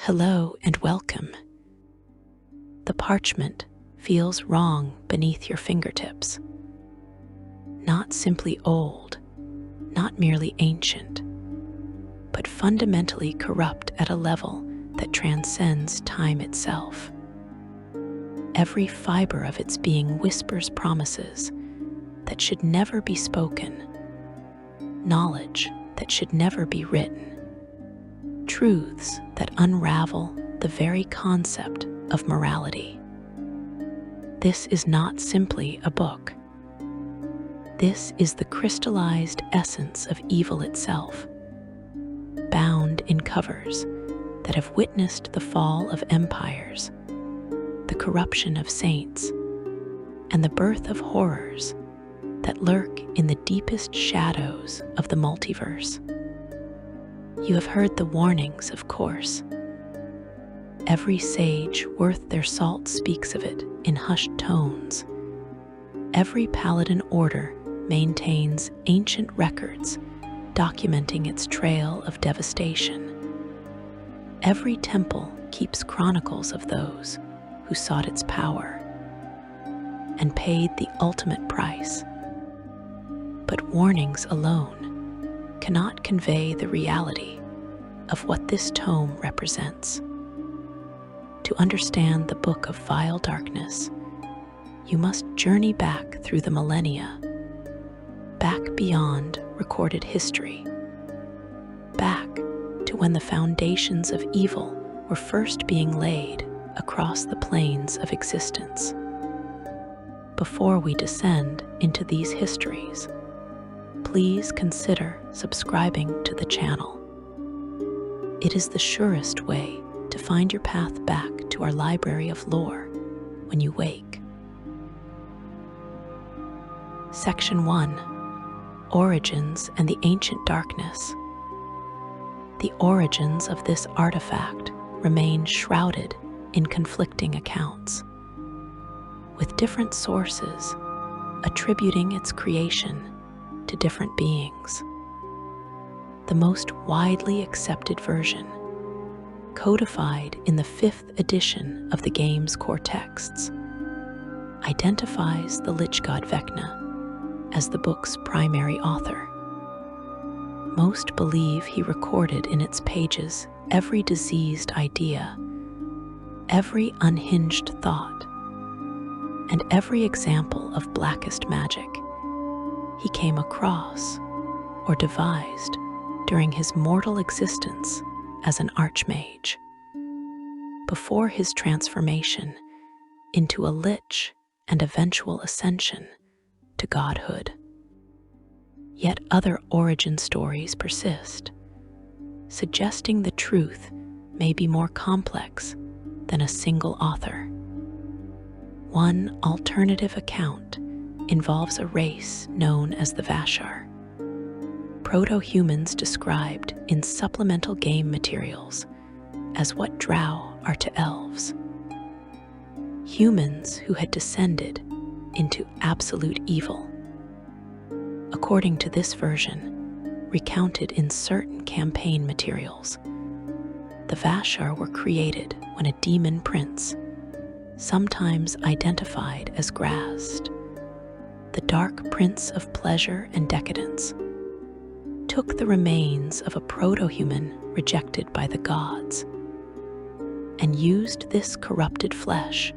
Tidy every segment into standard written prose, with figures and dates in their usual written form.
Hello and welcome. The parchment feels wrong beneath your fingertips. Not simply old, not merely ancient, but fundamentally corrupt at a level that transcends time itself. Every fiber of its being whispers promises that should never be spoken, knowledge that should never be written, truths that unravel the very concept of morality. This is not simply a book. This is the crystallized essence of evil itself, bound in covers that have witnessed the fall of empires, the corruption of saints, and the birth of horrors that lurk in the deepest shadows of the multiverse. You have heard the warnings, of course. Every sage worth their salt speaks of it in hushed tones. Every paladin order maintains ancient records documenting its trail of devastation. Every temple keeps chronicles of those who sought its power and paid the ultimate price. But warnings alone cannot convey the reality of what this tome represents. To understand the book of vile darkness, you must journey back through the millennia, back beyond recorded history, back to when the foundations of evil were first being laid across the planes of existence. Before we descend into these histories, please consider subscribing to the channel. It is the surest way to find your path back to our library of lore when you wake. Section 1: Origins and the Ancient Darkness. The origins of this artifact remain shrouded in conflicting accounts, with different sources attributing its creation to different beings. The most widely accepted version, codified in the 5th edition of the game's core texts, identifies the lich god Vecna as the book's primary author. Most believe he recorded in its pages every diseased idea, every unhinged thought, and every example of blackest magic he came across or devised during his mortal existence as an archmage, before his transformation into a lich and eventual ascension to godhood. Yet other origin stories persist, suggesting the truth may be more complex than a single author. One alternative account involves a race known as the Vashar, proto-humans described in supplemental game materials as what drow are to elves. Humans who had descended into absolute evil. According to this version, recounted in certain campaign materials, the Vashar were created when a demon prince, sometimes identified as Grazed, the dark prince of pleasure and decadence, took the remains of a proto-human rejected by the gods and used this corrupted flesh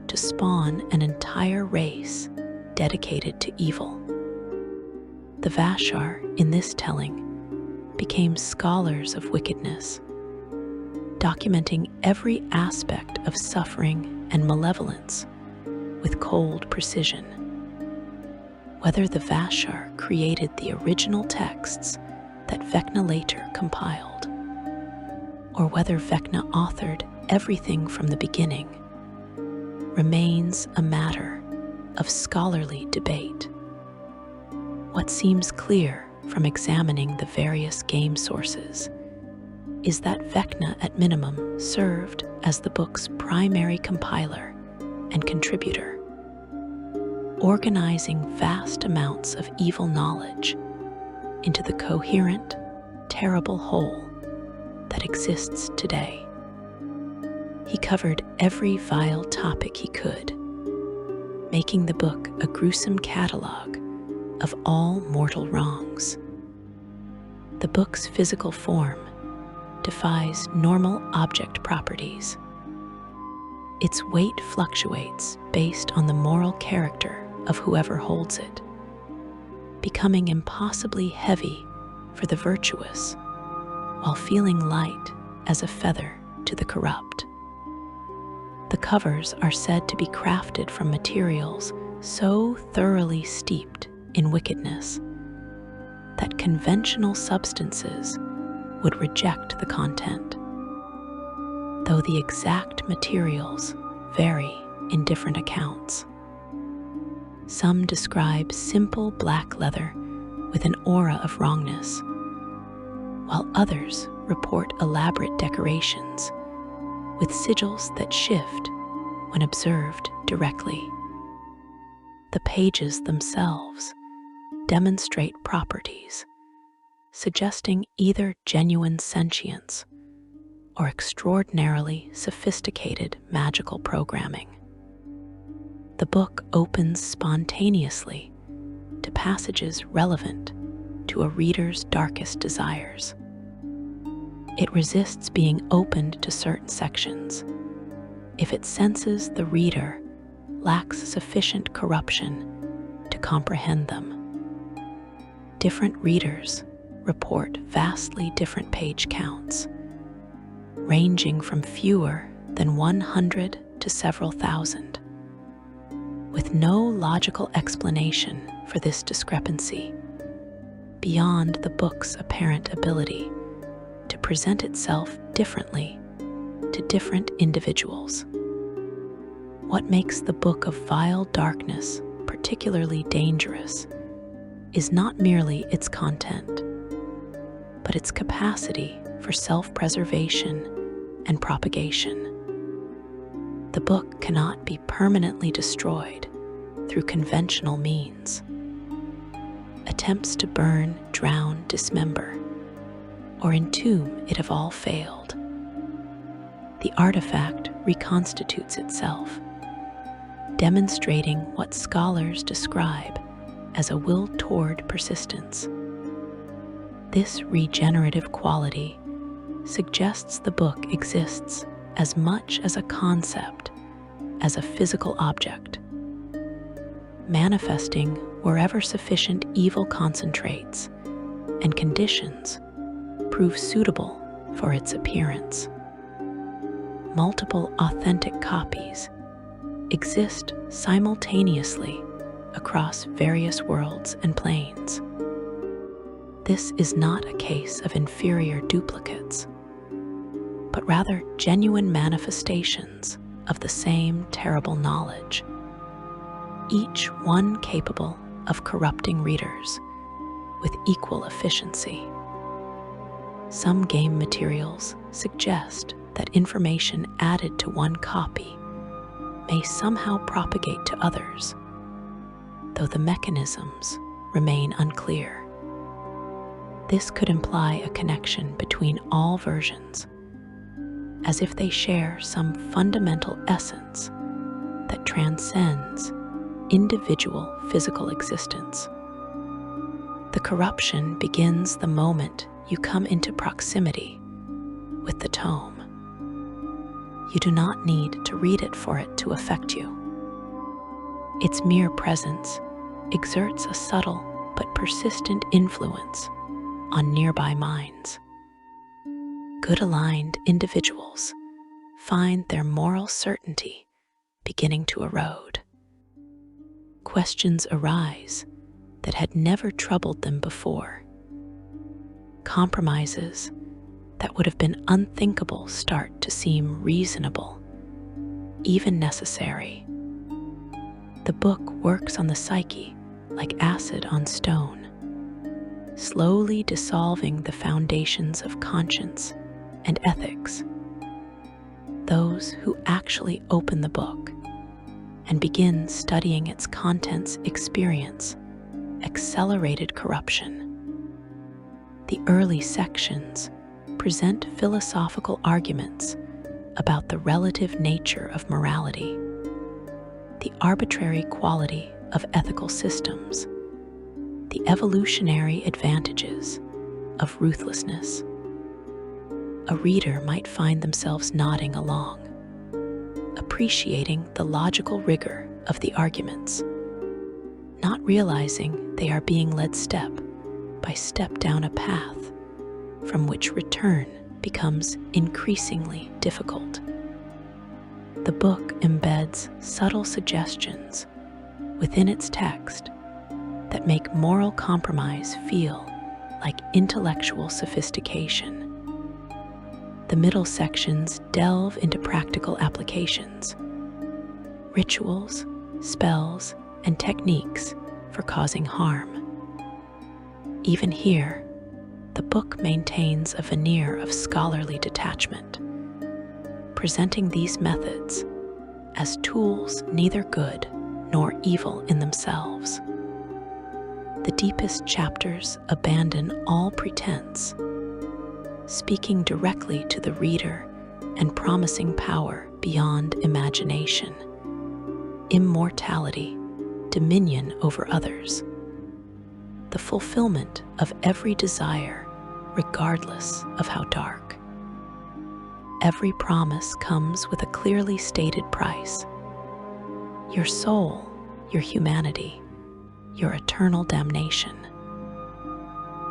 to spawn an entire race dedicated to evil. The Vashar, in this telling, became scholars of wickedness, documenting every aspect of suffering and malevolence with cold precision. Whether the Vashar created the original texts that Vecna later compiled, or whether Vecna authored everything from the beginning, remains a matter of scholarly debate. What seems clear from examining the various game sources is that Vecna, at minimum, served as the book's primary compiler and contributor, organizing vast amounts of evil knowledge into the coherent, terrible whole that exists today. He covered every vile topic he could, making the book a gruesome catalog of all mortal wrongs. The book's physical form defies normal object properties. Its weight fluctuates based on the moral character of whoever holds it, becoming impossibly heavy for the virtuous, while feeling light as a feather to the corrupt. The covers are said to be crafted from materials so thoroughly steeped in wickedness that conventional substances would reject the content, though the exact materials vary in different accounts. Some describe simple black leather with an aura of wrongness, while others report elaborate decorations with sigils that shift when observed directly. The pages themselves demonstrate properties suggesting either genuine sentience or extraordinarily sophisticated magical programming. The book opens spontaneously to passages relevant to a reader's darkest desires. It resists being opened to certain sections if it senses the reader lacks sufficient corruption to comprehend them. Different readers report vastly different page counts, ranging from fewer than 100 to several thousand, with no logical explanation for this discrepancy beyond the book's apparent ability to present itself differently to different individuals. What makes the Book of Vile Darkness particularly dangerous is not merely its content, but its capacity for self-preservation and propagation. The book cannot be permanently destroyed through conventional means. Attempts to burn, drown, dismember, or entomb it have all failed. The artifact reconstitutes itself, demonstrating what scholars describe as a will toward persistence. This regenerative quality suggests the book exists as much as a concept as a physical object, manifesting wherever sufficient evil concentrates and conditions prove suitable for its appearance. Multiple authentic copies exist simultaneously across various worlds and planes. This is not a case of inferior duplicates, but rather genuine manifestations of the same terrible knowledge, each one capable of corrupting readers with equal efficiency. Some game materials suggest that information added to one copy may somehow propagate to others, though the mechanisms remain unclear. This could imply a connection between all versions, as if they share some fundamental essence that transcends individual physical existence. The corruption begins the moment you come into proximity with the tome. You do not need to read it for it to affect you. Its mere presence exerts a subtle but persistent influence on nearby minds. Good-aligned individuals find their moral certainty beginning to erode. Questions arise that had never troubled them before. Compromises that would have been unthinkable start to seem reasonable, even necessary. The book works on the psyche like acid on stone, slowly dissolving the foundations of conscience and ethics. Those who actually open the book and begin studying its contents experience accelerated corruption. The early sections present philosophical arguments about the relative nature of morality, the arbitrary quality of ethical systems, the evolutionary advantages of ruthlessness. A reader might find themselves nodding along, appreciating the logical rigor of the arguments, not realizing they are being led step by step down a path from which return becomes increasingly difficult. The book embeds subtle suggestions within its text that make moral compromise feel like intellectual sophistication. The middle sections delve into practical applications, rituals, spells, and techniques for causing harm. Even here, the book maintains a veneer of scholarly detachment, presenting these methods as tools neither good nor evil in themselves. The deepest chapters abandon all pretense, speaking directly to the reader and promising power beyond imagination, immortality, dominion over others, the fulfillment of every desire, regardless of how dark. Every promise comes with a clearly stated price: your soul, your humanity, your eternal damnation.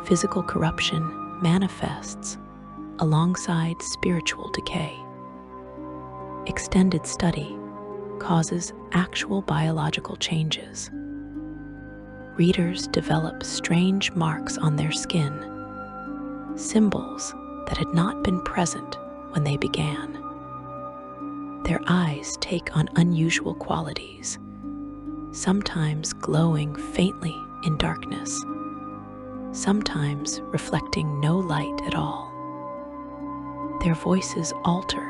Physical corruption manifests alongside spiritual decay. Extended study causes actual biological changes. Readers develop strange marks on their skin, symbols that had not been present when they began. Their eyes take on unusual qualities, sometimes glowing faintly in darkness, sometimes reflecting no light at all. Their voices alter,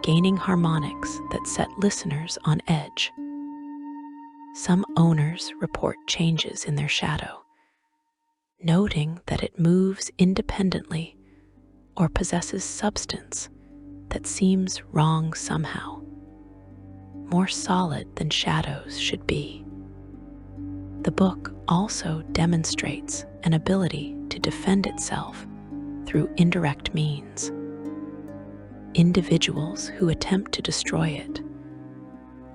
gaining harmonics that set listeners on edge. Some owners report changes in their shadow, noting that it moves independently or possesses substance that seems wrong somehow, more solid than shadows should be. The book also demonstrates an ability to defend itself through indirect means. Individuals who attempt to destroy it,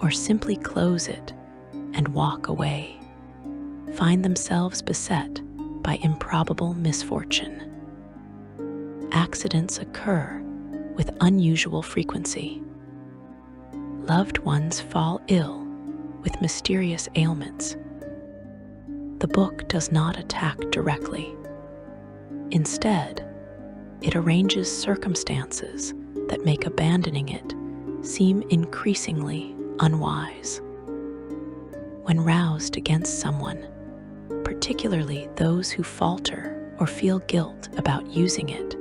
or simply close it and walk away, find themselves beset by improbable misfortune. Accidents occur with unusual frequency. Loved ones fall ill with mysterious ailments. The book does not attack directly. Instead, it arranges circumstances that make abandoning it seem increasingly unwise. When roused against someone, particularly those who falter or feel guilt about using it,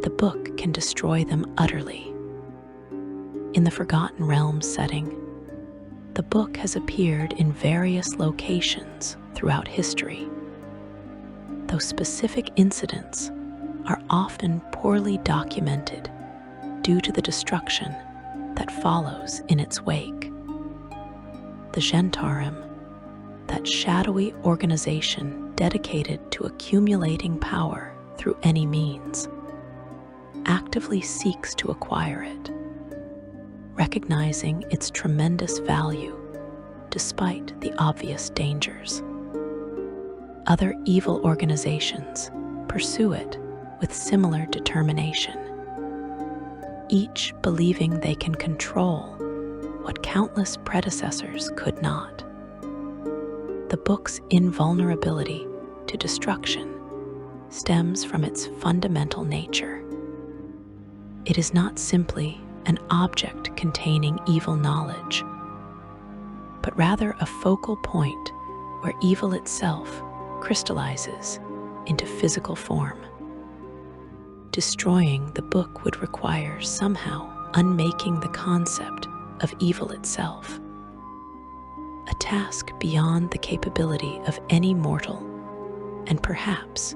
the book can destroy them utterly. In the Forgotten Realms setting, the book has appeared in various locations throughout history, though specific incidents are often poorly documented due to the destruction that follows in its wake. The Gentarum, that shadowy organization dedicated to accumulating power through any means, actively seeks to acquire it, recognizing its tremendous value despite the obvious dangers. Other evil organizations pursue it with similar determination, each believing they can control what countless predecessors could not. The book's invulnerability to destruction stems from its fundamental nature. It is not simply an object containing evil knowledge, but rather a focal point where evil itself crystallizes into physical form. Destroying the book would require somehow unmaking the concept of evil itself, a task beyond the capability of any mortal, and perhaps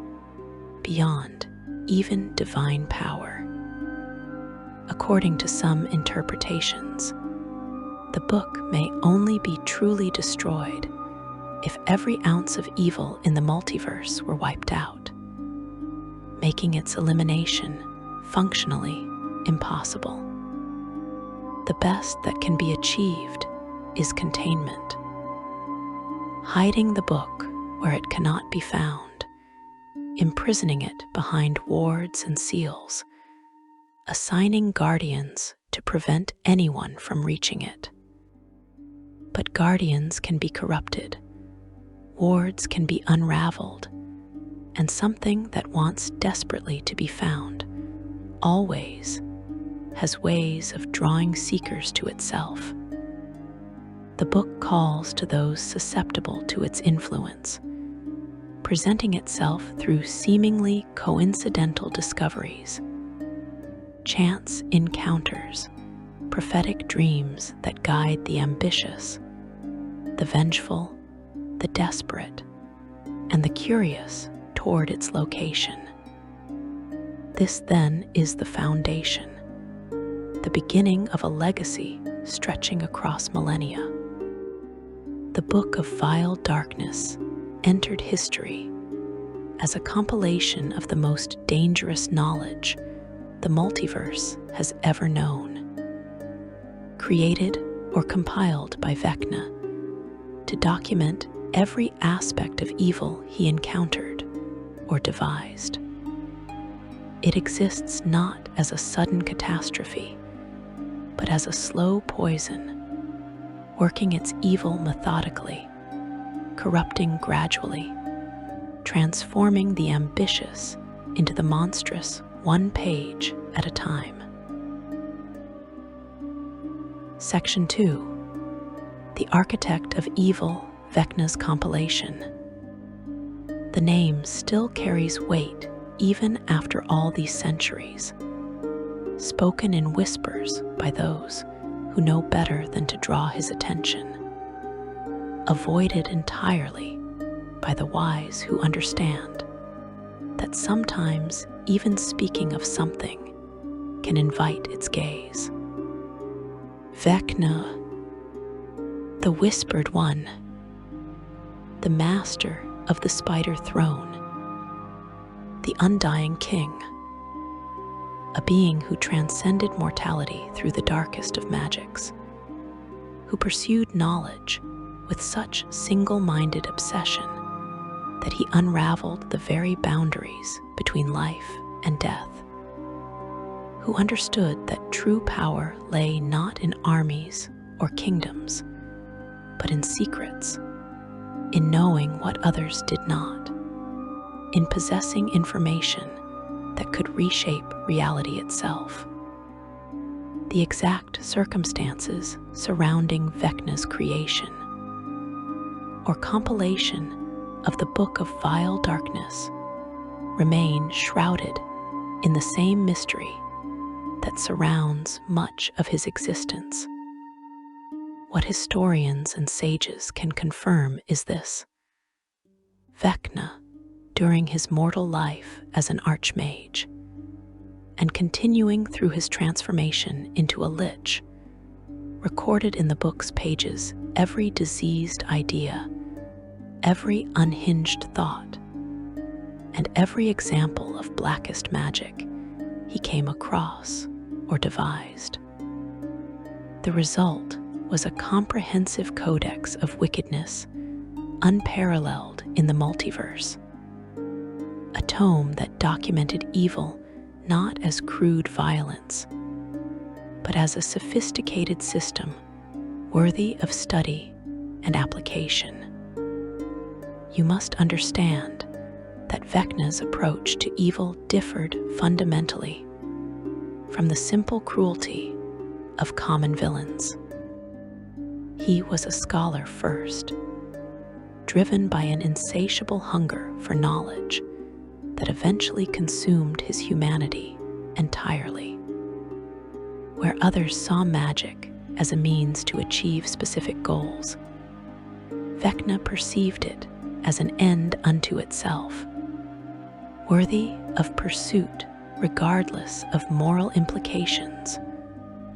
beyond even divine power. A according to some interpretations, the book may only be truly destroyed if every ounce of evil in the multiverse were wiped out, making its elimination functionally impossible. The best that can be achieved is containment, hiding the book where it cannot be found, imprisoning it behind wards and seals, assigning guardians to prevent anyone from reaching it. But guardians can be corrupted, wards can be unraveled, and something that wants desperately to be found always has ways of drawing seekers to itself. The book calls to those susceptible to its influence, presenting itself through seemingly coincidental discoveries, chance encounters, prophetic dreams that guide the ambitious, the vengeful, the desperate, and the curious toward its location. This then is the foundation, the beginning of a legacy stretching across millennia. The Book of Vile Darkness entered history as a compilation of the most dangerous knowledge the multiverse has ever known, created or compiled by Vecna to document every aspect of evil he encountered or devised. It exists not as a sudden catastrophe, but as a slow poison, working its evil methodically, corrupting gradually, transforming the ambitious into the monstrous one page at a time. Section 2. The Architect of Evil, Vecna's Compilation. The name still carries weight even after all these centuries, spoken in whispers by those who know better than to draw his attention, avoided entirely by the wise who understand that sometimes even speaking of something can invite its gaze. Vecna, the Whispered One, the master of the spider throne, the undying king, a being who transcended mortality through the darkest of magics, who pursued knowledge with such single-minded obsession that he unraveled the very boundaries between life and death, who understood that true power lay not in armies or kingdoms, but in secrets, in knowing what others did not, in possessing information that could reshape reality itself. The exact circumstances surrounding Vecna's creation, or compilation of the Book of Vile Darkness, remain shrouded in the same mystery that surrounds much of his existence. What historians and sages can confirm is this: Vecna, during his mortal life as an archmage, and continuing through his transformation into a lich, recorded in the book's pages every diseased idea, every unhinged thought, and every example of blackest magic he came across or devised. The result was a comprehensive codex of wickedness, unparalleled in the multiverse, a tome that documented evil not as crude violence, but as a sophisticated system worthy of study and application. You must understand that Vecna's approach to evil differed fundamentally from the simple cruelty of common villains. He was a scholar first, driven by an insatiable hunger for knowledge that eventually consumed his humanity entirely. Where others saw magic as a means to achieve specific goals, Vecna perceived it as an end unto itself, worthy of pursuit regardless of moral implications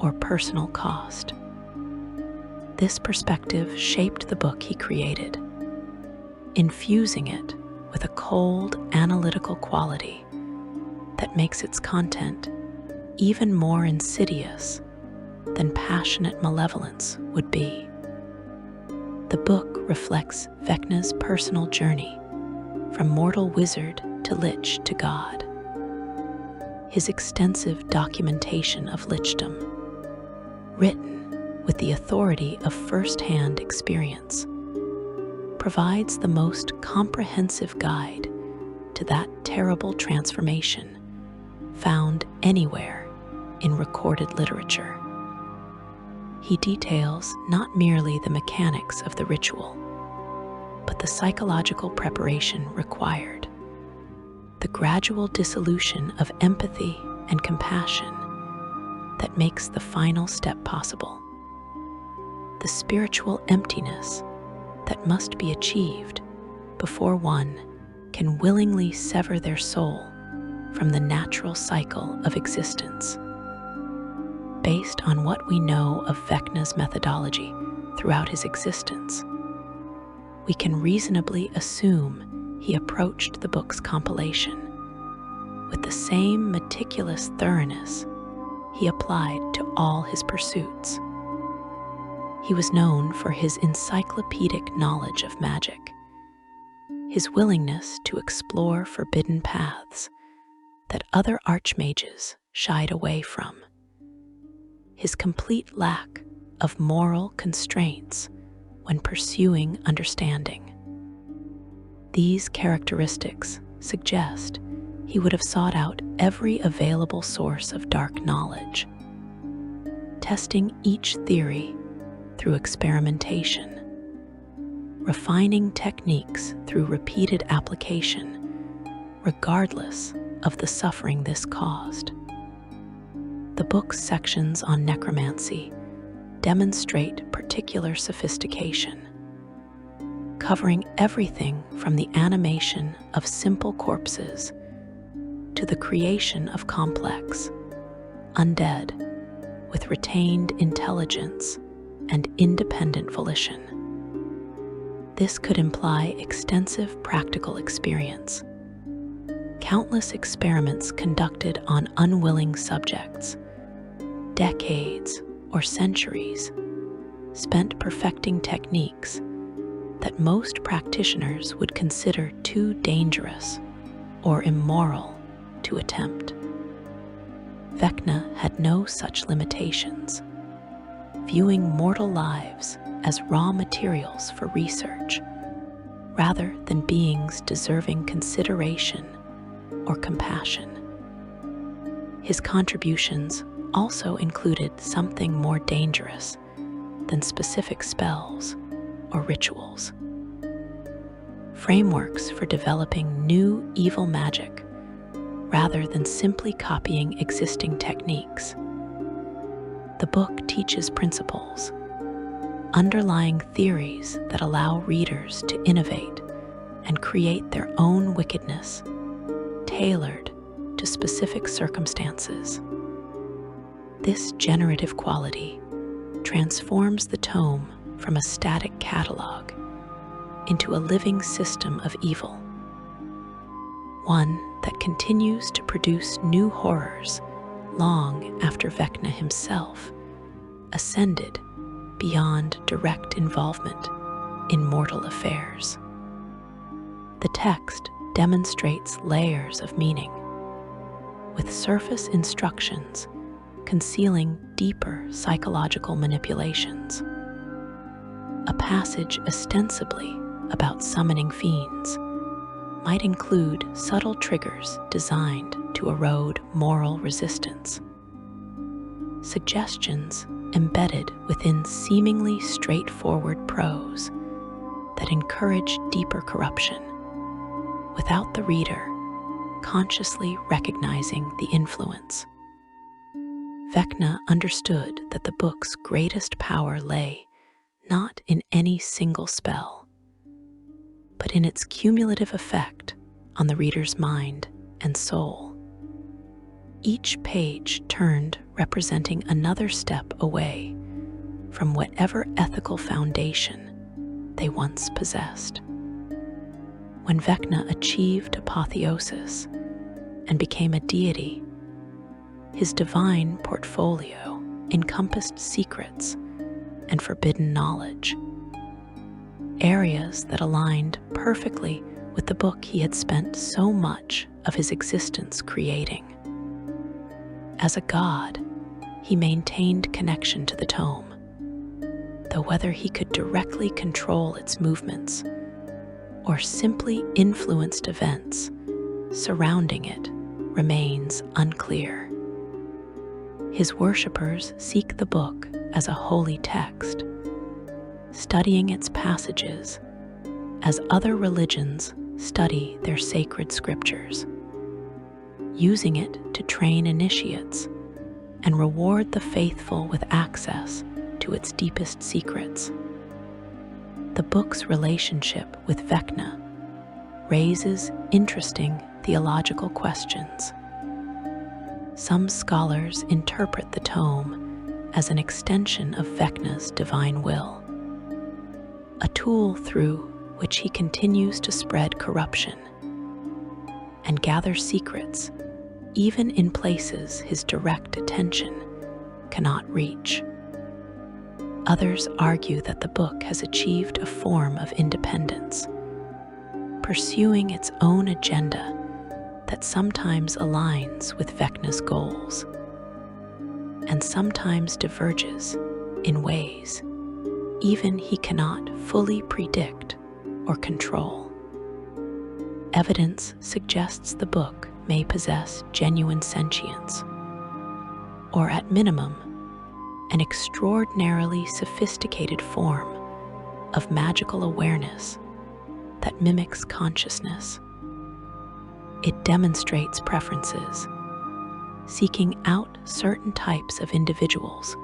or personal cost. This perspective shaped the book he created, infusing it with a cold, analytical quality that makes its content even more insidious than passionate malevolence would be. The book reflects Vecna's personal journey from mortal wizard to lich to god. His extensive documentation of lichdom, written with the authority of first-hand experience, provides the most comprehensive guide to that terrible transformation found anywhere in recorded literature. He details not merely the mechanics of the ritual, but the psychological preparation required, the gradual dissolution of empathy and compassion that makes the final step possible, the spiritual emptiness that must be achieved before one can willingly sever their soul from the natural cycle of existence. Based on what we know of Vecna's methodology throughout his existence, we can reasonably assume he approached the book's compilation with the same meticulous thoroughness he applied to all his pursuits. He was known for his encyclopedic knowledge of magic, his willingness to explore forbidden paths that other archmages shied away from, his complete lack of moral constraints when pursuing understanding. These characteristics suggest he would have sought out every available source of dark knowledge, testing each theory through experimentation, refining techniques through repeated application, regardless of the suffering this caused. The book's sections on necromancy demonstrate particular sophistication, covering everything from the animation of simple corpses to the creation of complex, undead, with retained intelligence and independent volition. This could imply extensive practical experience. Countless experiments conducted on unwilling subjects, decades or centuries spent perfecting techniques that most practitioners would consider too dangerous or immoral to attempt. Vecna had no such limitations, viewing mortal lives as raw materials for research, rather than beings deserving consideration or compassion. His contributions also included something more dangerous than specific spells or rituals. Frameworks for developing new evil magic rather than simply copying existing techniques. The book teaches principles, underlying theories that allow readers to innovate and create their own wickedness, tailored to specific circumstances. This generative quality transforms the tome from a static catalog into a living system of evil, one that continues to produce new horrors long after Vecna himself ascended beyond direct involvement in mortal affairs. The text demonstrates layers of meaning, with surface instructions concealing deeper psychological manipulations. A passage ostensibly about summoning fiends might include subtle triggers designed to erode moral resistance, suggestions embedded within seemingly straightforward prose that encourage deeper corruption, without the reader consciously recognizing the influence. Vecna understood that the book's greatest power lay not in any single spell, but in its cumulative effect on the reader's mind and soul. each page turned representing another step away from whatever ethical foundation they once possessed. When Vecna achieved apotheosis and became a deity, his divine portfolio encompassed secrets and forbidden knowledge, areas that aligned perfectly with the book he had spent so much of his existence creating. As a god, he maintained connection to the tome, though whether he could directly control its movements or simply influenced events surrounding it remains unclear. His worshippers seek the book as a holy text, studying its passages as other religions study their sacred scriptures, using it to train initiates and reward the faithful with access to its deepest secrets. The book's relationship with Vecna raises interesting theological questions. Some scholars interpret the tome as an extension of Vecna's divine will, a tool through which he continues to spread corruption and gather secrets even in places his direct attention cannot reach. Others argue that the book has achieved a form of independence, pursuing its own agenda that sometimes aligns with Vecna's goals and sometimes diverges in ways even he cannot fully predict or control. Evidence suggests the book may possess genuine sentience, or at minimum, an extraordinarily sophisticated form of magical awareness that mimics consciousness. It demonstrates preferences, seeking out certain types of individuals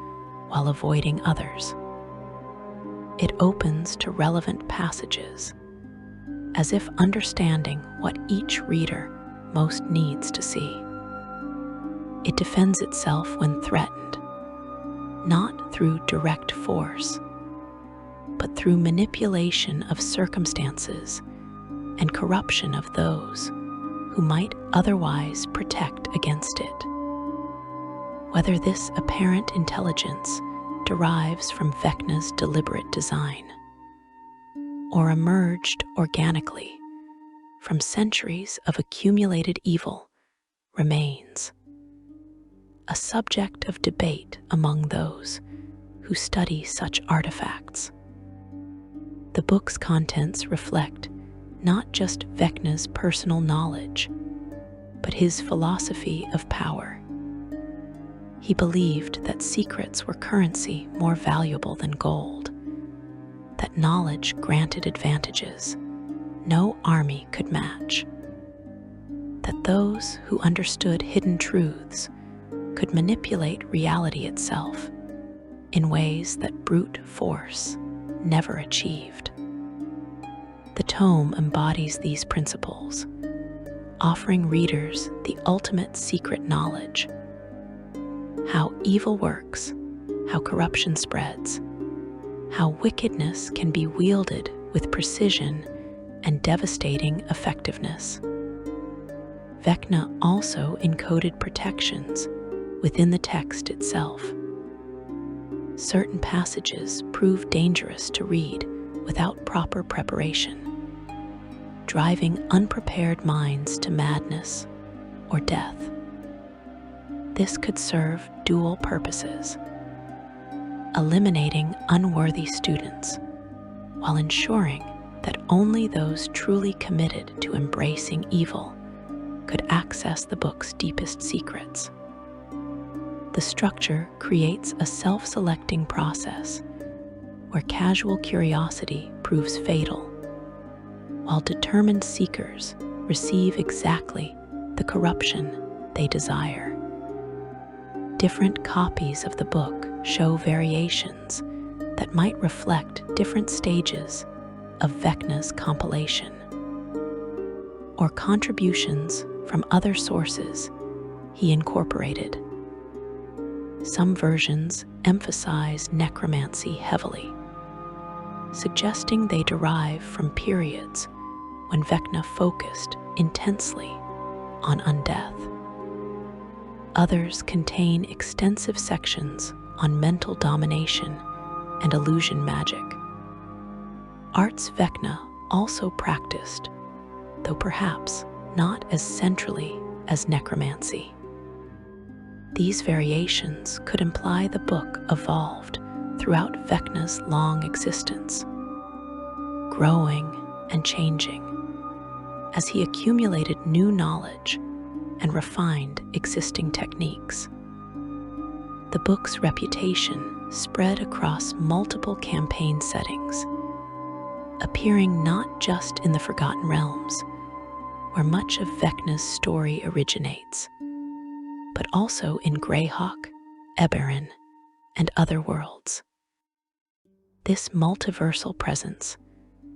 while avoiding others. It opens to relevant passages, as if understanding what each reader most needs to see. It defends itself when threatened, not through direct force, but through manipulation of circumstances and corruption of those who might otherwise protect against it. Whether this apparent intelligence derives from Vecna's deliberate design, or emerged organically from centuries of accumulated evil, remains a subject of debate among those who study such artifacts. The book's contents reflect not just Vecna's personal knowledge, but his philosophy of power. He believed that secrets were currency more valuable than gold, that knowledge granted advantages no army could match, that those who understood hidden truths could manipulate reality itself in ways that brute force never achieved. The tome embodies these principles, offering readers the ultimate secret knowledge: how evil works, how corruption spreads, how wickedness can be wielded with precision and devastating effectiveness. Vecna also encoded protections within the text itself. Certain passages prove dangerous to read without proper preparation, driving unprepared minds to madness or death. This could serve dual purposes: eliminating unworthy students while ensuring that only those truly committed to embracing evil could access the book's deepest secrets. The structure creates a self-selecting process where casual curiosity proves fatal, while determined seekers receive exactly the corruption they desire. Different copies of the book show variations that might reflect different stages of Vecna's compilation, or contributions from other sources he incorporated. Some versions emphasize necromancy heavily, suggesting they derive from periods when Vecna focused intensely on undeath. Others contain extensive sections on mental domination and illusion magic. Arts Vecna also practiced, though perhaps not as centrally as necromancy. These variations could imply the book evolved throughout Vecna's long existence, growing and changing as he accumulated new knowledge and refined existing techniques. The book's reputation spread across multiple campaign settings, appearing not just in the Forgotten Realms, where much of Vecna's story originates, but also in Greyhawk, Eberron, and other worlds. This multiversal presence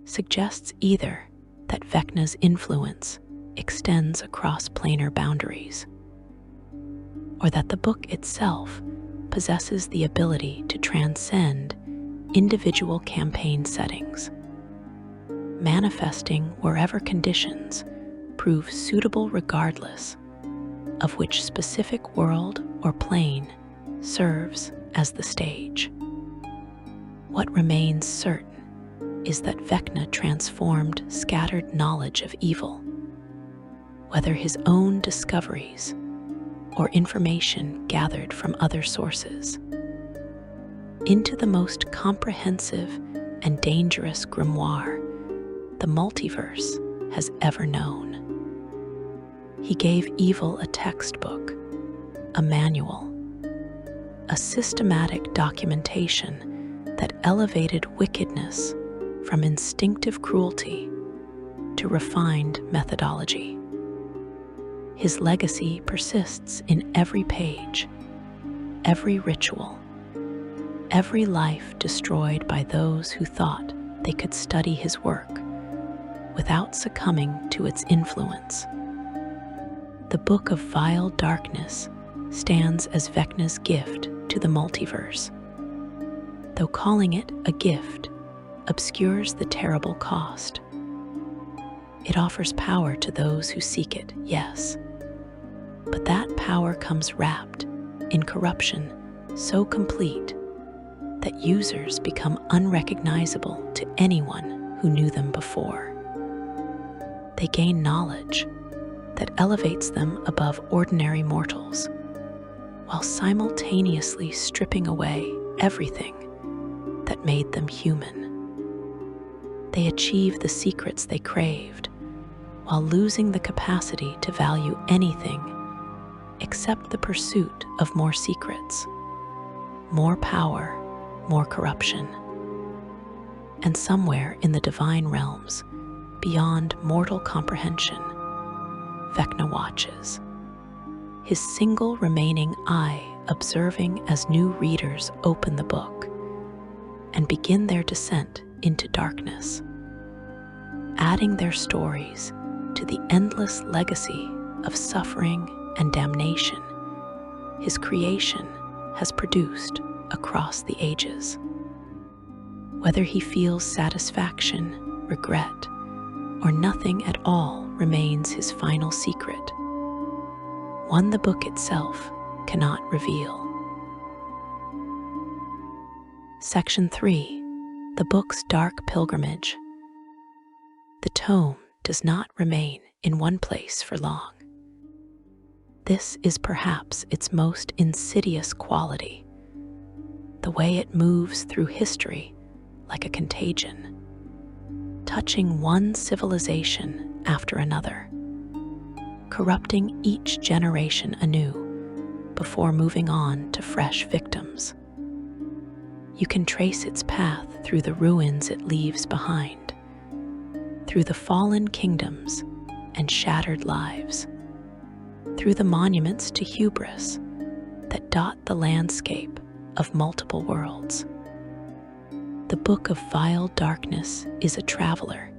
suggests either that Vecna's influence extends across planar boundaries, or that the book itself possesses the ability to transcend individual campaign settings, manifesting wherever conditions prove suitable regardless of which specific world or plane serves as the stage. What remains certain is that Vecna transformed scattered knowledge of evil, whether his own discoveries or information gathered from other sources, into the most comprehensive and dangerous grimoire the multiverse has ever known. He gave evil a textbook, a manual, a systematic documentation that elevated wickedness from instinctive cruelty to refined methodology. His legacy persists in every page, every ritual, every life destroyed by those who thought they could study his work without succumbing to its influence. The Book of Vile Darkness stands as Vecna's gift to the multiverse, though calling it a gift obscures the terrible cost. It offers power to those who seek it, yes, but that power comes wrapped in corruption so complete that users become unrecognizable to anyone who knew them before. They gain knowledge that elevates them above ordinary mortals, while simultaneously stripping away everything that made them human. They achieve the secrets they craved, while losing the capacity to value anything except the pursuit of more secrets, more power, more corruption. And somewhere in the divine realms, beyond mortal comprehension, Vecna watches, his single remaining eye observing as new readers open the book and begin their descent into darkness, adding their stories to the endless legacy of suffering and damnation his creation has produced across the ages. Whether he feels satisfaction, regret, or nothing at all remains his final secret, one the book itself cannot reveal. Section 3. The book's dark pilgrimage. The tome does not remain in one place for long. This is perhaps its most insidious quality, the way it moves through history like a contagion, touching one civilization after another, corrupting each generation anew before moving on to fresh victims. You can trace its path through the ruins it leaves behind, through the fallen kingdoms and shattered lives, through the monuments to hubris that dot the landscape of multiple worlds. The Book of Vile Darkness is a traveler,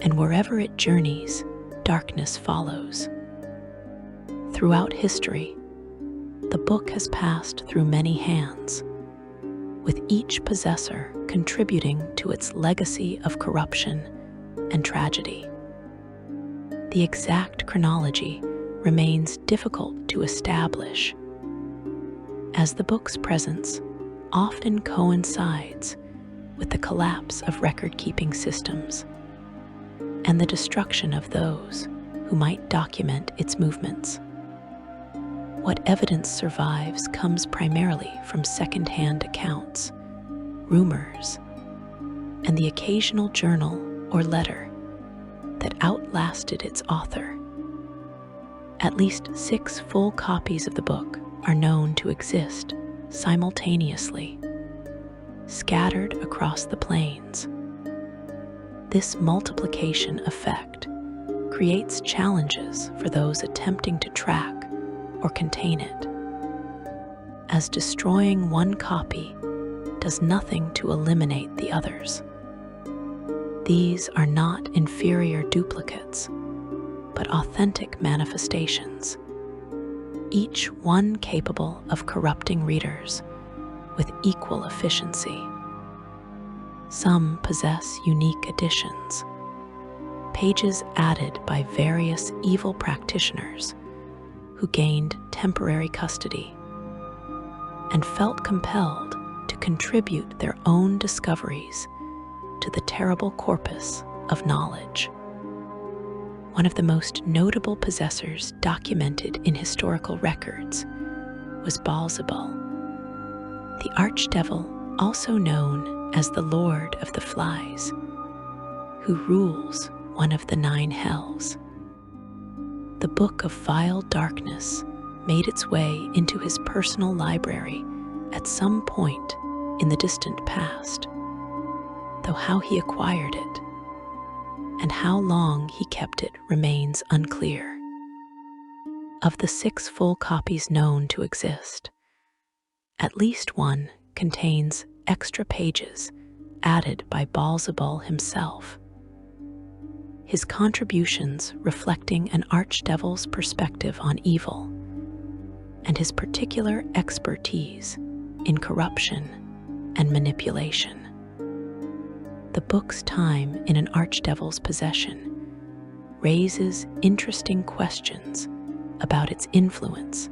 and wherever it journeys, darkness follows. Through Throughout history, the book has passed through many hands, with each possessor contributing to its legacy of corruption and tragedy. The exact chronology remains difficult to establish, as the book's presence often coincides with the collapse of record-keeping systems and the destruction of those who might document its movements. What evidence survives comes primarily from second-hand accounts, rumors, and the occasional journal or letter that outlasted its author. At least 6 full copies of the book are known to exist simultaneously, scattered across the plains. This multiplication effect creates challenges for those attempting to track or contain it, as destroying one copy does nothing to eliminate the others. These are not inferior duplicates, but authentic manifestations, each one capable of corrupting readers with equal efficiency. Some possess unique additions, pages added by various evil practitioners who gained temporary custody and felt compelled to contribute their own discoveries to the terrible corpus of knowledge. One of the most notable possessors documented in historical records was Beelzebul, the archdevil, also known as the Lord of the Flies, who rules one of the 9 hells. The Book of Vile Darkness made its way into his personal library at some point in the distant past, though how he acquired it and how long he kept it remains unclear. Of the 6 full copies known to exist, at least one contains extra pages added by Beelzebul himself, his contributions reflecting an archdevil's perspective on evil and his particular expertise in corruption and manipulation. The book's time in an archdevil's possession raises interesting questions about its influence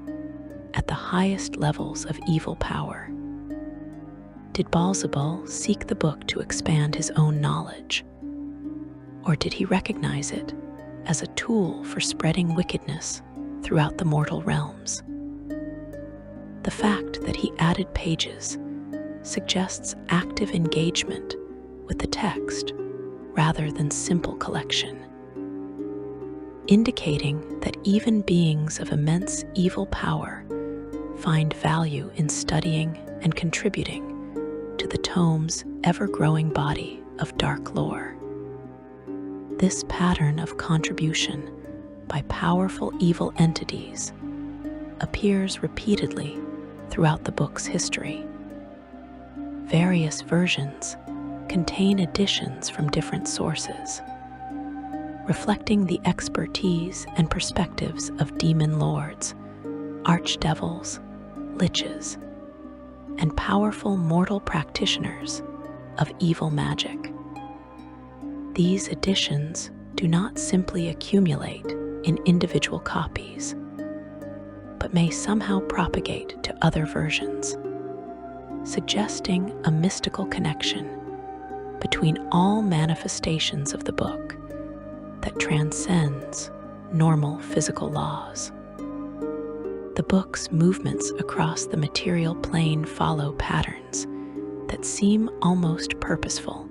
at the highest levels of evil power. Did Beelzebul seek the book to expand his own knowledge? Or did he recognize it as a tool for spreading wickedness throughout the mortal realms? The fact that he added pages suggests active engagement with the text rather than simple collection, indicating that even beings of immense evil power find value in studying and contributing to the tome's ever-growing body of dark lore. This pattern of contribution by powerful evil entities appears repeatedly throughout the book's history. Various versions contain additions from different sources, reflecting the expertise and perspectives of demon lords, archdevils, liches, and powerful mortal practitioners of evil magic. These additions do not simply accumulate in individual copies, but may somehow propagate to other versions, suggesting a mystical connection between all manifestations of the book that transcends normal physical laws. The book's movements across the material plane follow patterns that seem almost purposeful,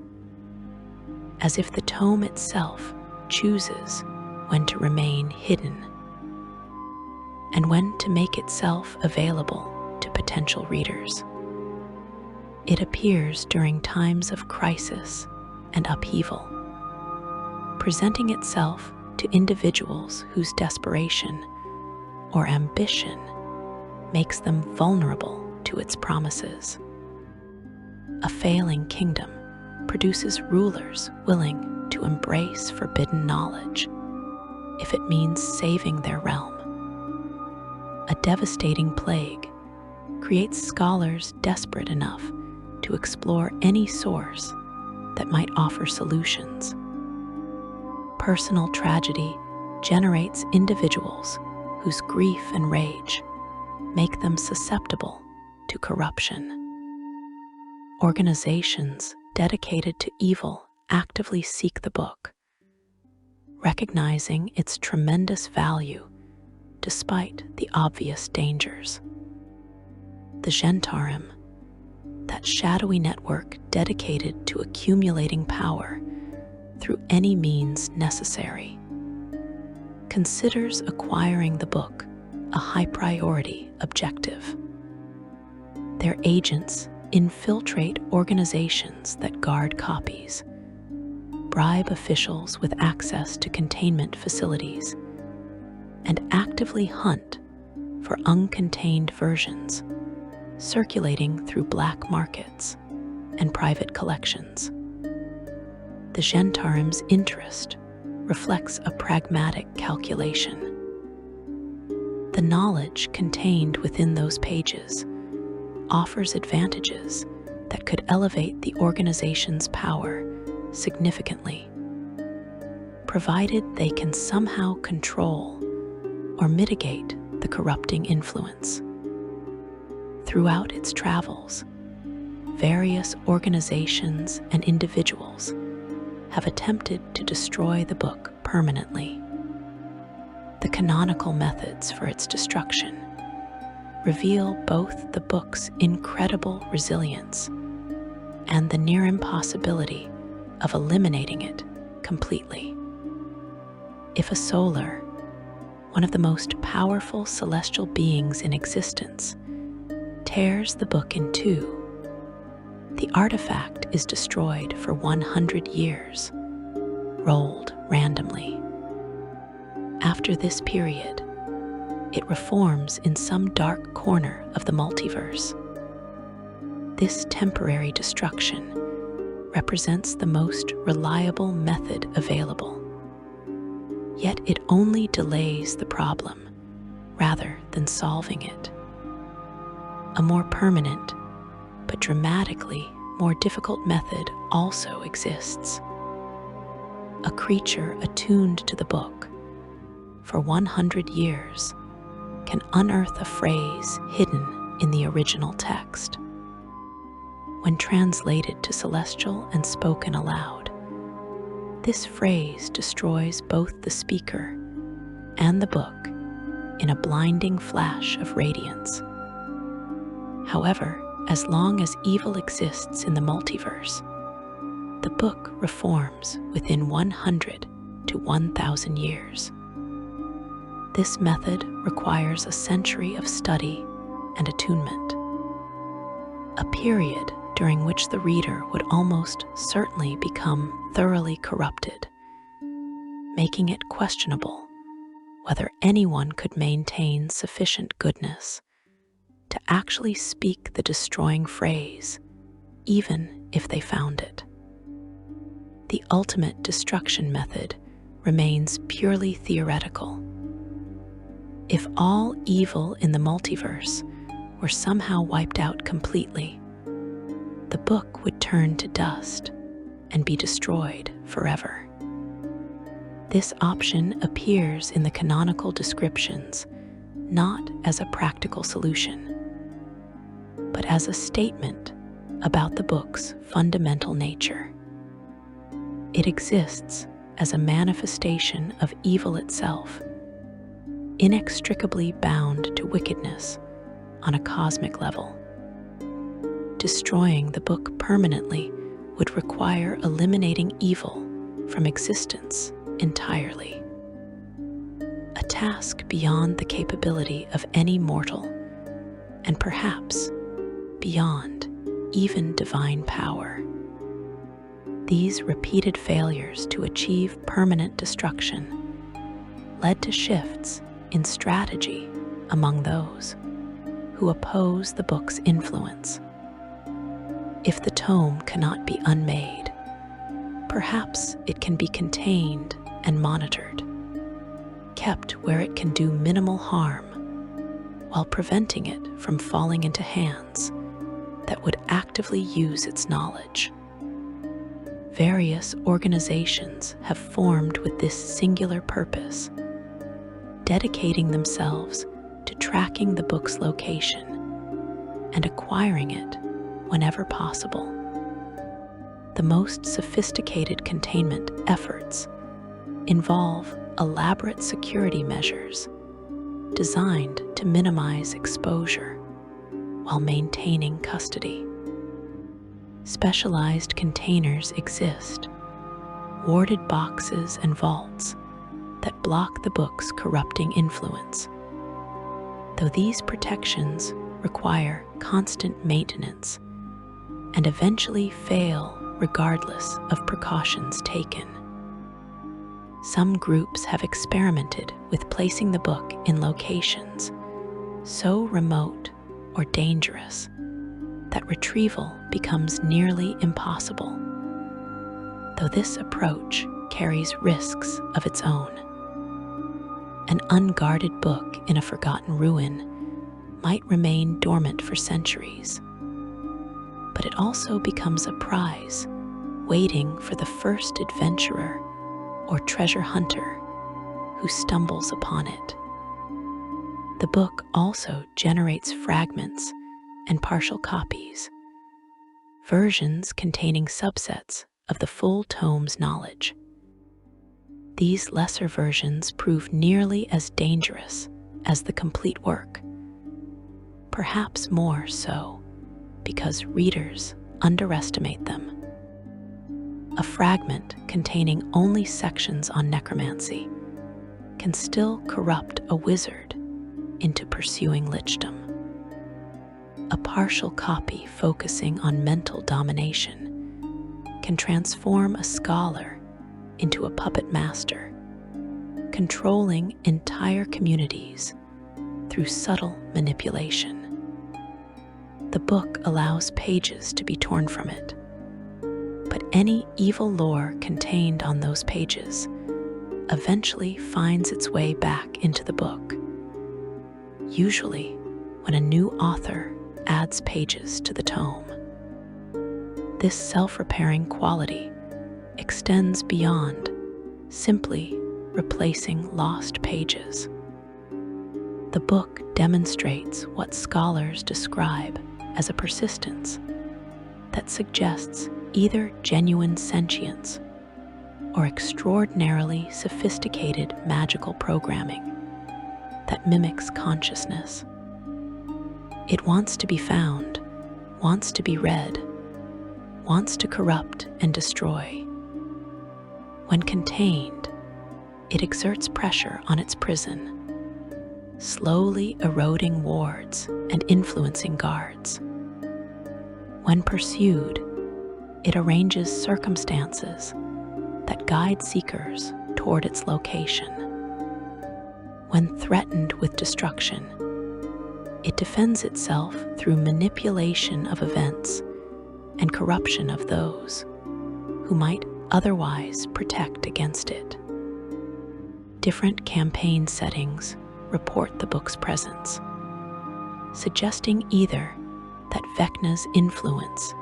as if the tome itself chooses when to remain hidden and when to make itself available to potential readers. It appears during times of crisis and upheaval, presenting itself to individuals whose desperation or ambition makes them vulnerable to its promises. A failing kingdom produces rulers willing to embrace forbidden knowledge if it means saving their realm. a devastating plague creates scholars desperate enough to explore any source that might offer solutions. Personal tragedy generates individuals whose grief and rage make them susceptible to corruption. Organizations dedicated to evil actively seek the book, recognizing its tremendous value despite the obvious dangers. The Gentarim, that shadowy network dedicated to accumulating power through any means necessary, considers acquiring the book a high priority objective. Their agents infiltrate organizations that guard copies, bribe officials with access to containment facilities, and actively hunt for uncontained versions circulating through black markets and private collections. The Gentarim's interest reflects a pragmatic calculation. The knowledge contained within those pages offers advantages that could elevate the organization's power significantly, provided they can somehow control or mitigate the corrupting influence. Throughout its travels, various organizations and individuals have attempted to destroy the book permanently. The canonical methods for its destruction reveal both the book's incredible resilience and the near impossibility of eliminating it completely. If a solar, one of the most powerful celestial beings in existence, tears the book in two, the artifact is destroyed for 100 years, rolled randomly. After this period, it reforms in some dark corner of the multiverse. This temporary destruction represents the most reliable method available. Yet it only delays the problem rather than solving it. A more permanent, but dramatically more difficult method also exists. A creature attuned to the book for 100 years can unearth a phrase hidden in the original text. When translated to celestial and spoken aloud, this phrase destroys both the speaker and the book in a blinding flash of radiance. However, as long as evil exists in the multiverse, the book reforms within 100 to 1,000 years. This method requires a century of study and attunement, a period during which the reader would almost certainly become thoroughly corrupted, making it questionable whether anyone could maintain sufficient goodness to actually speak the destroying phrase, even if they found it. The ultimate destruction method remains purely theoretical. If all evil in the multiverse were somehow wiped out completely, the book would turn to dust and be destroyed forever. This option appears in the canonical descriptions not as a practical solution, but as a statement about the book's fundamental nature. It exists as a manifestation of evil itself, inextricably bound to wickedness on a cosmic level. Destroying the book permanently would require eliminating evil from existence entirely, a task beyond the capability of any mortal, and perhaps beyond even divine power. These repeated failures to achieve permanent destruction led to shifts in strategy among those who oppose the book's influence. If the tome cannot be unmade, perhaps it can be contained and monitored, kept where it can do minimal harm, while preventing it from falling into hands that would actively use its knowledge. Various organizations have formed with this singular purpose, dedicating themselves to tracking the book's location and acquiring it whenever possible. The most sophisticated containment efforts involve elaborate security measures designed to minimize exposure while maintaining custody. Specialized containers exist, warded boxes and vaults that block the book's corrupting influence. Though these protections require constant maintenance and eventually fail regardless of precautions taken. Some groups have experimented with placing the book in locations so remote or dangerous that retrieval becomes nearly impossible, though this approach carries risks of its own. An unguarded book in a forgotten ruin might remain dormant for centuries, but it also becomes a prize waiting for the first adventurer or treasure hunter who stumbles upon it. The book also generates fragments and partial copies, versions containing subsets of the full tome's knowledge. These lesser versions prove nearly as dangerous as the complete work, perhaps more so because readers underestimate them. A fragment containing only sections on necromancy can still corrupt a wizard into pursuing lichdom. A partial copy focusing on mental domination can transform a scholar into a puppet master, controlling entire communities through subtle manipulation. The book allows pages to be torn from it, but any evil lore contained on those pages eventually finds its way back into the book, usually when a new author adds pages to the tome. This self-repairing quality extends beyond simply replacing lost pages. The book demonstrates what scholars describe as a persistence that suggests either genuine sentience or extraordinarily sophisticated magical programming that mimics consciousness. It wants to be found, wants to be read, wants to corrupt and destroy. When contained, it exerts pressure on its prison, slowly eroding wards and influencing guards. When pursued, it arranges circumstances that guide seekers toward its location. When threatened with destruction, it defends itself through manipulation of events and corruption of those who might otherwise protect against it. Different campaign settings report the book's presence, suggesting either that Vecna's influence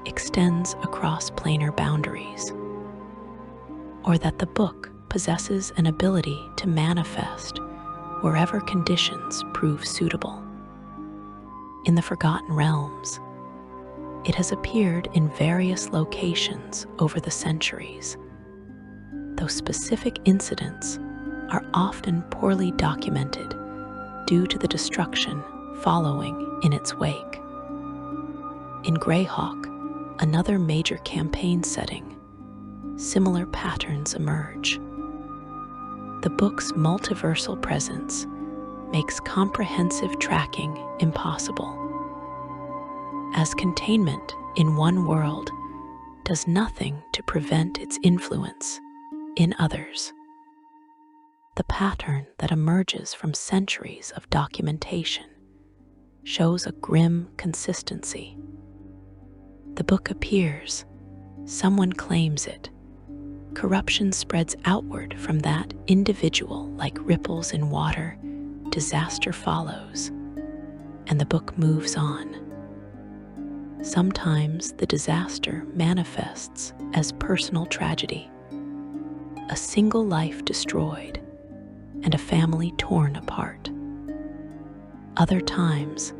extends across planar boundaries, or that the book possesses an ability to manifest wherever conditions prove suitable. In the Forgotten Realms, it has appeared in various locations over the centuries, though specific incidents are often poorly documented due to the destruction following in its wake. In Greyhawk, another major campaign setting, similar patterns emerge. The book's multiversal presence makes comprehensive tracking impossible, as containment in one world does nothing to prevent its influence in others. The pattern that emerges from centuries of documentation shows a grim consistency. The book appears, someone claims it. Corruption spreads outward from that individual like ripples in water, disaster follows, and the book moves on. Sometimes the disaster manifests as personal tragedy, a single life destroyed, and a family torn apart. Other times,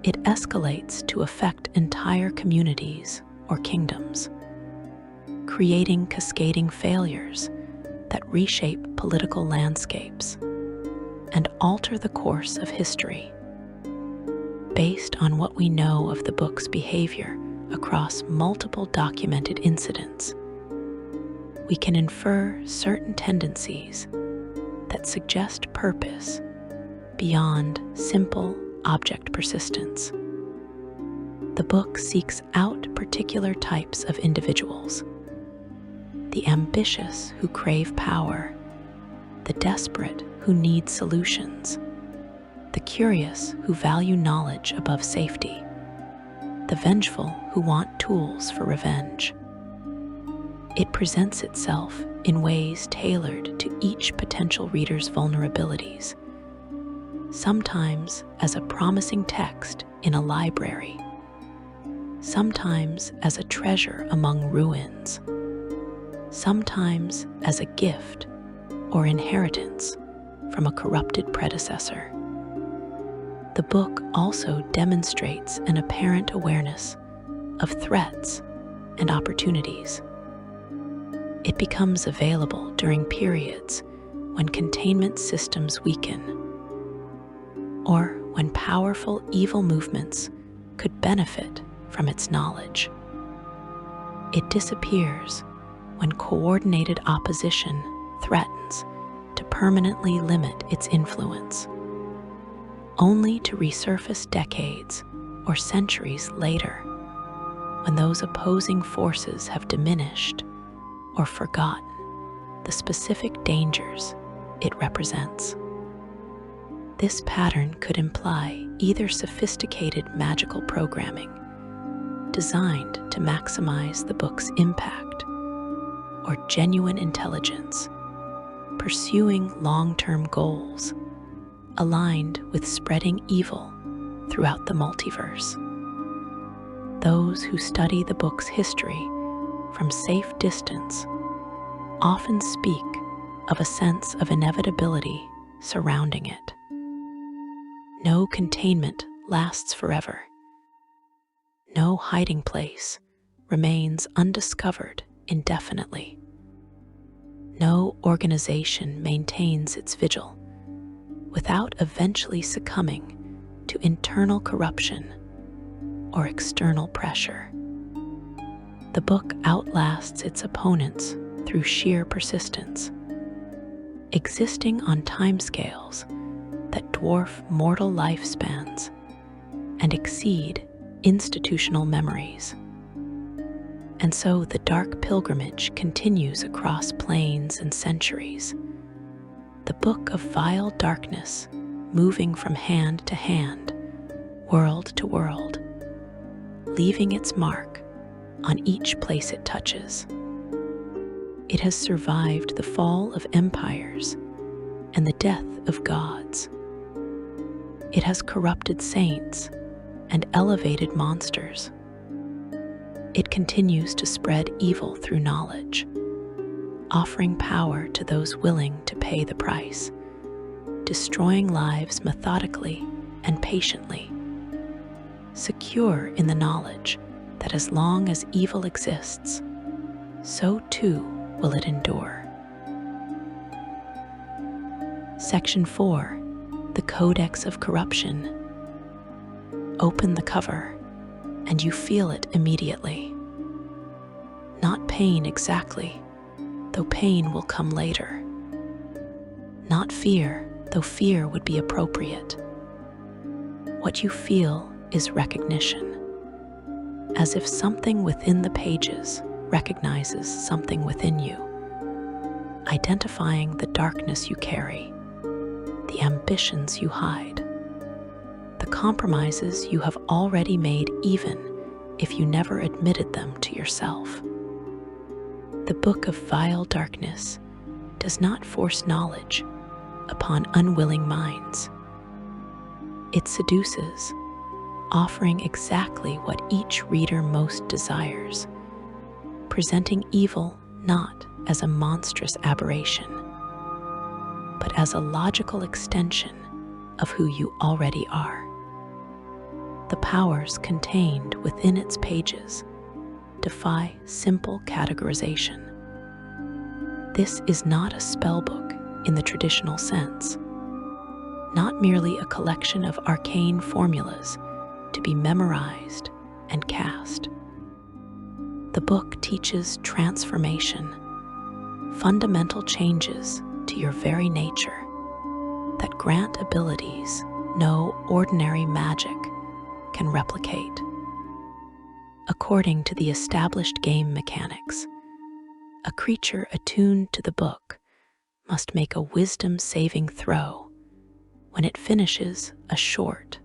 it escalates to affect entire communities or kingdoms, creating cascading failures that reshape political landscapes and alter the course of history. Based on what we know of the book's behavior across multiple documented incidents, we can infer certain tendencies that suggest purpose beyond simple object persistence. The book seeks out particular types of individuals: the ambitious who crave power, the desperate who need solutions, the curious who value knowledge above safety, the vengeful who want tools for revenge. It presents itself in ways tailored to each potential reader's vulnerabilities, sometimes as a promising text in a library, sometimes as a treasure among ruins, sometimes as a gift or inheritance from a corrupted predecessor. The book also demonstrates an apparent awareness of threats and opportunities. It becomes available during periods when containment systems weaken, or when powerful evil movements could benefit from its knowledge. It disappears when coordinated opposition threatens to permanently limit its influence, only to resurface decades or centuries later when those opposing forces have diminished or forgotten the specific dangers it represents. This pattern could imply either sophisticated magical programming designed to maximize the book's impact, or genuine intelligence pursuing long-term goals aligned with spreading evil throughout the multiverse. Those who study the book's history from safe distance often speak of a sense of inevitability surrounding it. No containment lasts forever. No hiding place remains undiscovered indefinitely. No organization maintains its vigil without eventually succumbing to internal corruption or external pressure. The book outlasts its opponents through sheer persistence, existing on timescales that dwarf mortal lifespans and exceed institutional memories. And so the dark pilgrimage continues across planes and centuries, the book of vile darkness moving from hand to hand, world to world, leaving its mark on each place it touches. It has survived the fall of empires and the death of gods. It has corrupted saints and elevated monsters. It continues to spread evil through knowledge, offering power to those willing to pay the price, destroying lives methodically and patiently, secure in the knowledge that as long as evil exists, so too will it endure. Section 4, the Codex of Corruption. Open the cover, and you feel it immediately. Not pain exactly, though pain will come later. Not fear, though fear would be appropriate. What you feel is recognition, as if something within the pages recognizes something within you, identifying the darkness you carry, the ambitions you hide, the compromises you have already made even if you never admitted them to yourself. The Book of Vile Darkness does not force knowledge upon unwilling minds. It seduces, offering exactly what each reader most desires, presenting evil not as a monstrous aberration, but as a logical extension of who you already are. The powers contained within its pages defy simple categorization. This is not a spell book in the traditional sense, not merely a collection of arcane formulas to be memorized and cast. The book teaches transformation, fundamental changes to your very nature that grant abilities no ordinary magic can replicate. According to the established game mechanics, a creature attuned to the book must make a wisdom saving throw when it finishes a short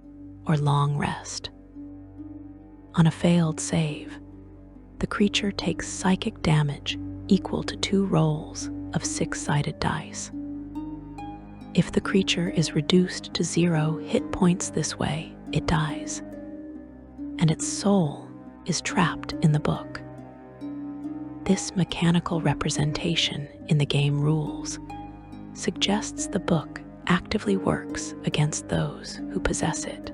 or long rest. On a failed save, the creature takes psychic damage equal to 2 rolls of 6-sided dice. If the creature is reduced to 0 hit points this way, it dies, and its soul is trapped in the book. This mechanical representation in the game rules suggests the book actively works against those who possess it,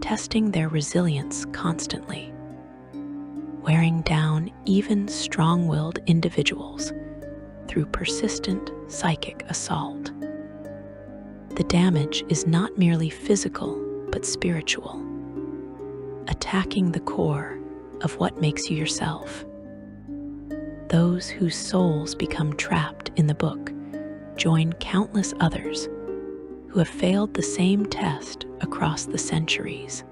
testing their resilience constantly, wearing down even strong-willed individuals through persistent psychic assault. The damage is not merely physical but spiritual, attacking the core of what makes you yourself. Those whose souls become trapped in the book join countless others who have failed the same test across the centuries,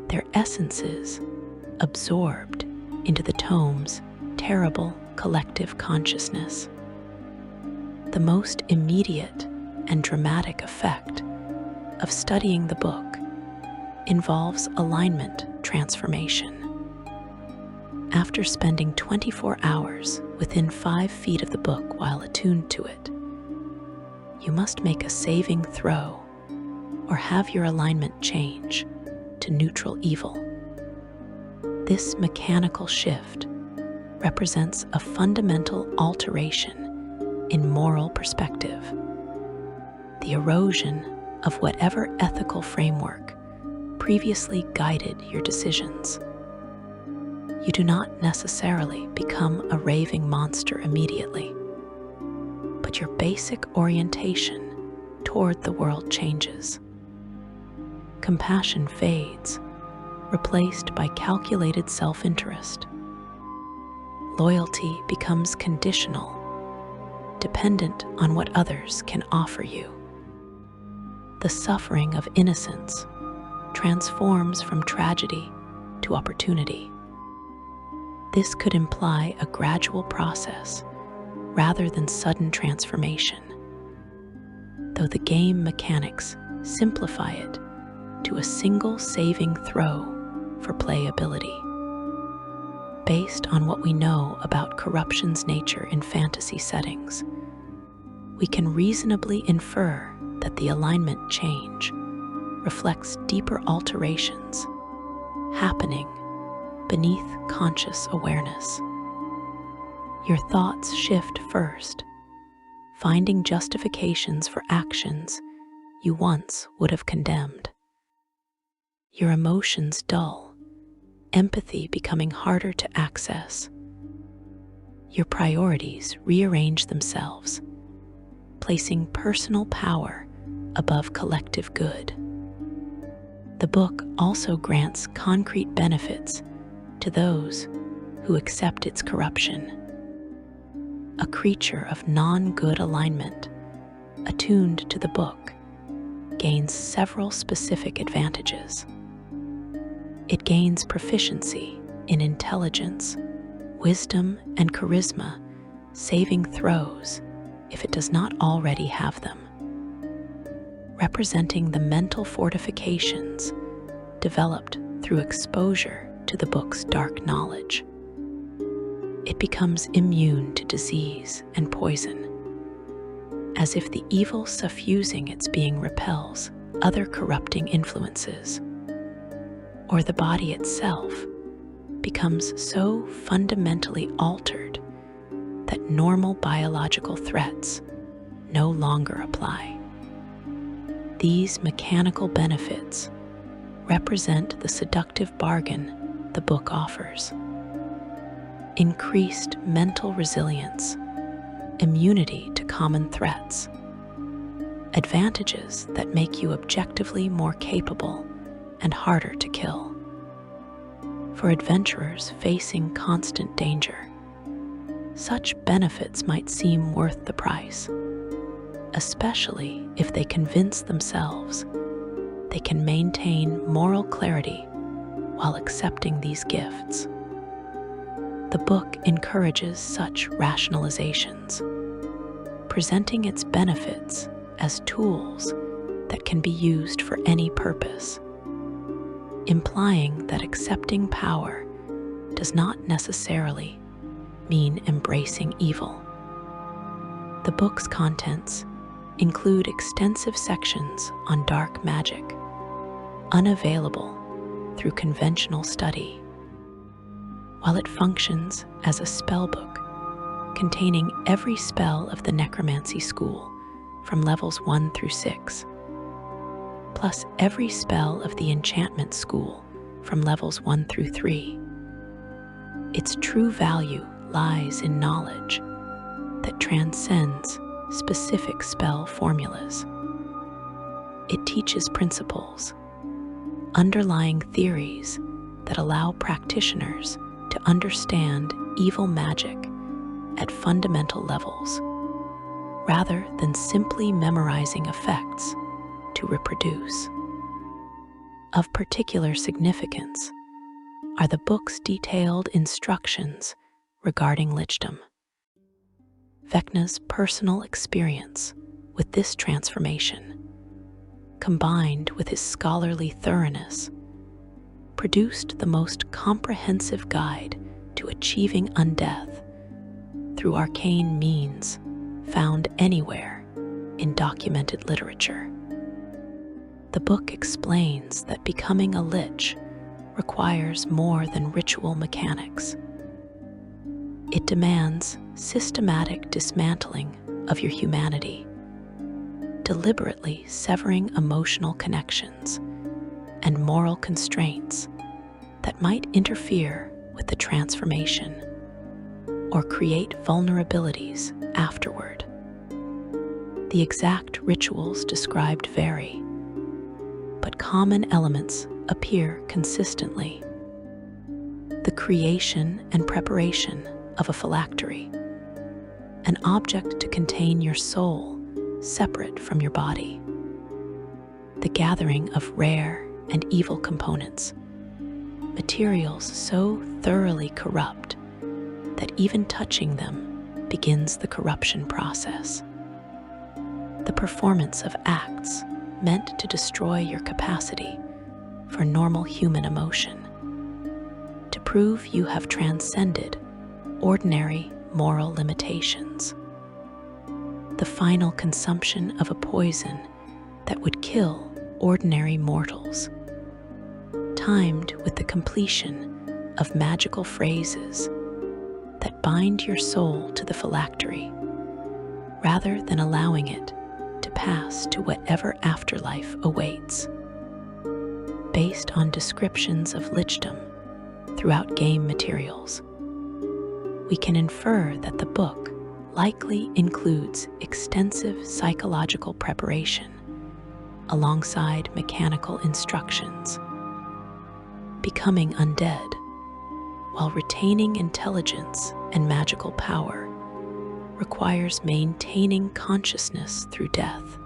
their essences absorbed into the tome's terrible collective consciousness. The most immediate and dramatic effect of studying the book involves alignment transformation. After spending 24 hours within 5 feet of the book while attuned to it, you must make a saving throw or have your alignment change to neutral evil. This mechanical shift represents a fundamental alteration in moral perspective, the erosion of whatever ethical framework previously guided your decisions. You do not necessarily become a raving monster immediately, but your basic orientation toward the world changes. Compassion fades, replaced by calculated self-interest. Loyalty becomes conditional, dependent on what others can offer you. The suffering of innocence transforms from tragedy to opportunity. This could imply a gradual process rather than sudden transformation, though the game mechanics simplify it to a single saving throw for playability. Based on what we know about corruption's nature in fantasy settings, we can reasonably infer that the alignment change reflects deeper alterations happening beneath conscious awareness. Your thoughts shift first, finding justifications for actions you once would have condemned. Your emotions dull, empathy becoming harder to access. Your priorities rearrange themselves, placing personal power above collective good. The book also grants concrete benefits to those who accept its corruption. A creature of non-good alignment, attuned to the book, gains several specific advantages. It gains proficiency in intelligence, wisdom, and charisma, saving throws if it does not already have them, representing the mental fortifications developed through exposure to the book's dark knowledge. It becomes immune to disease and poison, as if the evil suffusing its being repels other corrupting influences, or the body itself becomes so fundamentally altered that normal biological threats no longer apply. These mechanical benefits represent the seductive bargain the book offers. Increased mental resilience, immunity to common threats, advantages that make you objectively more capable and harder to kill. For adventurers facing constant danger, such benefits might seem worth the price, especially if they convince themselves they can maintain moral clarity while accepting these gifts. The book encourages such rationalizations, presenting its benefits as tools that can be used for any purpose, implying that accepting power does not necessarily mean embracing evil. The book's contents include extensive sections on dark magic, unavailable through conventional study, while it functions as a spell book containing every spell of the necromancy school from levels 1 through 6, plus every spell of the enchantment school from levels 1 through 3. Its true value lies in knowledge that transcends specific spell formulas. It teaches principles, underlying theories that allow practitioners to understand evil magic at fundamental levels, rather than simply memorizing effects to reproduce. Of particular significance are the book's detailed instructions regarding lichdom. Vecna's personal experience with this transformation, combined with his scholarly thoroughness, produced the most comprehensive guide to achieving undeath through arcane means found anywhere in documented literature. The book explains that becoming a lich requires more than ritual mechanics. It demands systematic dismantling of your humanity, deliberately severing emotional connections and moral constraints that might interfere with the transformation or create vulnerabilities afterward. The exact rituals described vary, but common elements appear consistently. The creation and preparation of a phylactery, an object to contain your soul separate from your body. The gathering of rare and evil components, materials so thoroughly corrupt that even touching them begins the corruption process. The performance of acts meant to destroy your capacity for normal human emotion, to prove you have transcended ordinary moral limitations. The final consumption of a poison that would kill ordinary mortals, timed with the completion of magical phrases that bind your soul to the phylactery, rather than allowing it to pass to whatever afterlife awaits. Based on descriptions of lichdom throughout game materials, we can infer that the book likely includes extensive psychological preparation alongside mechanical instructions. Becoming undead, while retaining intelligence and magical power, requires maintaining consciousness through death,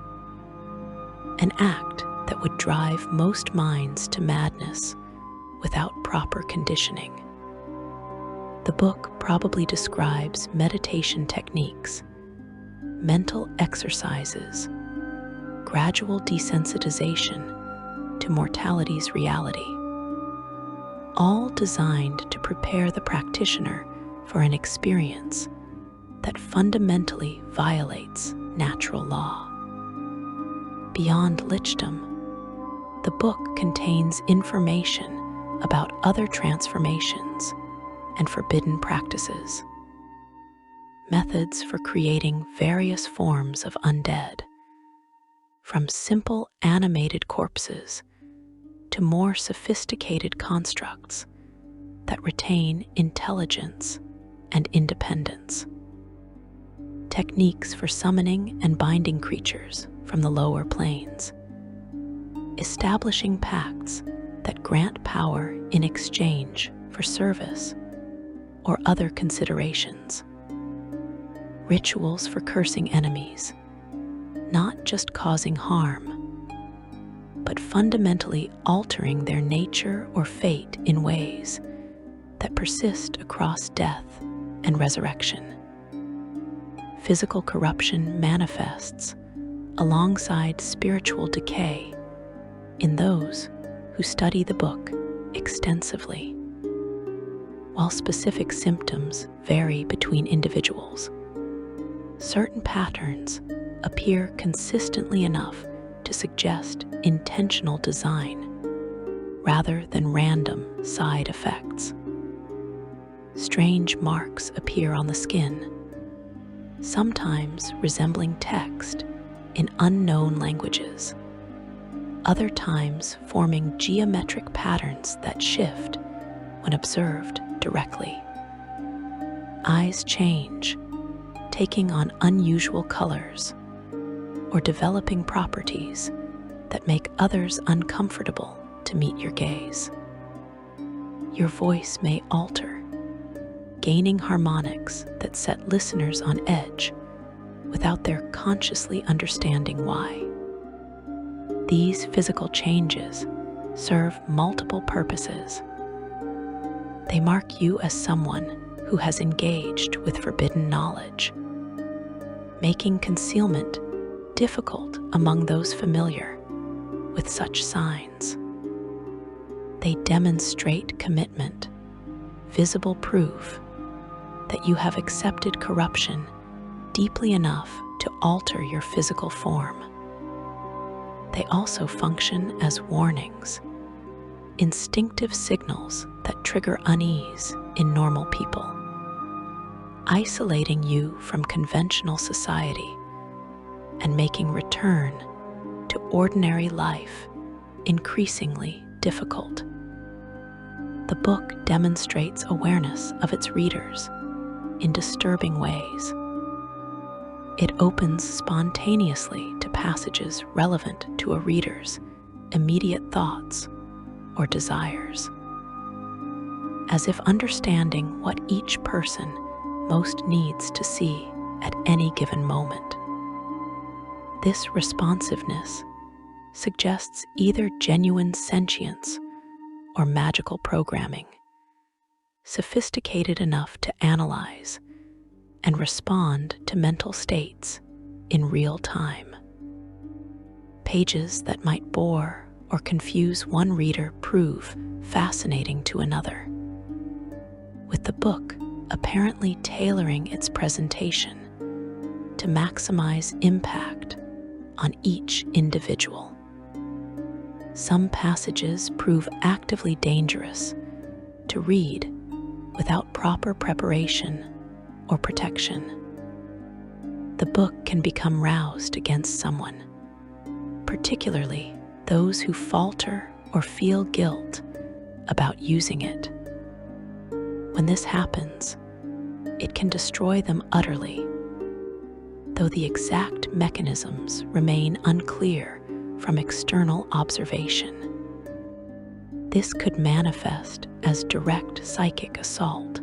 an act that would drive most minds to madness without proper conditioning. The book probably describes meditation techniques, mental exercises, gradual desensitization to mortality's reality, all designed to prepare the practitioner for an experience that fundamentally violates natural law. Beyond lichdom, The book contains information about other transformations and forbidden practices, methods for creating various forms of undead, from simple animated corpses to more sophisticated constructs that retain intelligence and independence. Techniques for summoning and binding creatures from the lower planes, establishing pacts that grant power in exchange for service or other considerations. Rituals for cursing enemies, not just causing harm, but fundamentally altering their nature or fate in ways that persist across death and resurrection. Physical corruption manifests alongside spiritual decay in those who study the book extensively. While specific symptoms vary between individuals, certain patterns appear consistently enough to suggest intentional design rather than random side effects. Strange marks appear on the skin, sometimes resembling text in unknown languages, other times forming geometric patterns that shift when observed directly. Eyes change, taking on unusual colors or developing properties that make others uncomfortable to meet your gaze. Your voice may alter, gaining harmonics that set listeners on edge without their consciously understanding why. These physical changes serve multiple purposes. They mark you as someone who has engaged with forbidden knowledge, making concealment difficult among those familiar with such signs. They demonstrate commitment, visible proof that you have accepted corruption deeply enough to alter your physical form. They also function as warnings, instinctive signals that trigger unease in normal people, isolating you from conventional society and making return to ordinary life increasingly difficult. The book demonstrates awareness of its readers in disturbing ways. It opens spontaneously to passages relevant to a reader's immediate thoughts or desires, as if understanding what each person most needs to see at any given moment. This responsiveness suggests either genuine sentience or magical programming, sophisticated enough to analyze and respond to mental states in real time. Pages that might bore or confuse one reader prove fascinating to another, with the book apparently tailoring its presentation to maximize impact on each individual. Some passages prove actively dangerous to read without proper preparation or protection. The book can become roused against someone, particularly those who falter or feel guilt about using it. When this happens, it can destroy them utterly, though the exact mechanisms remain unclear from external observation. This could manifest as direct psychic assault,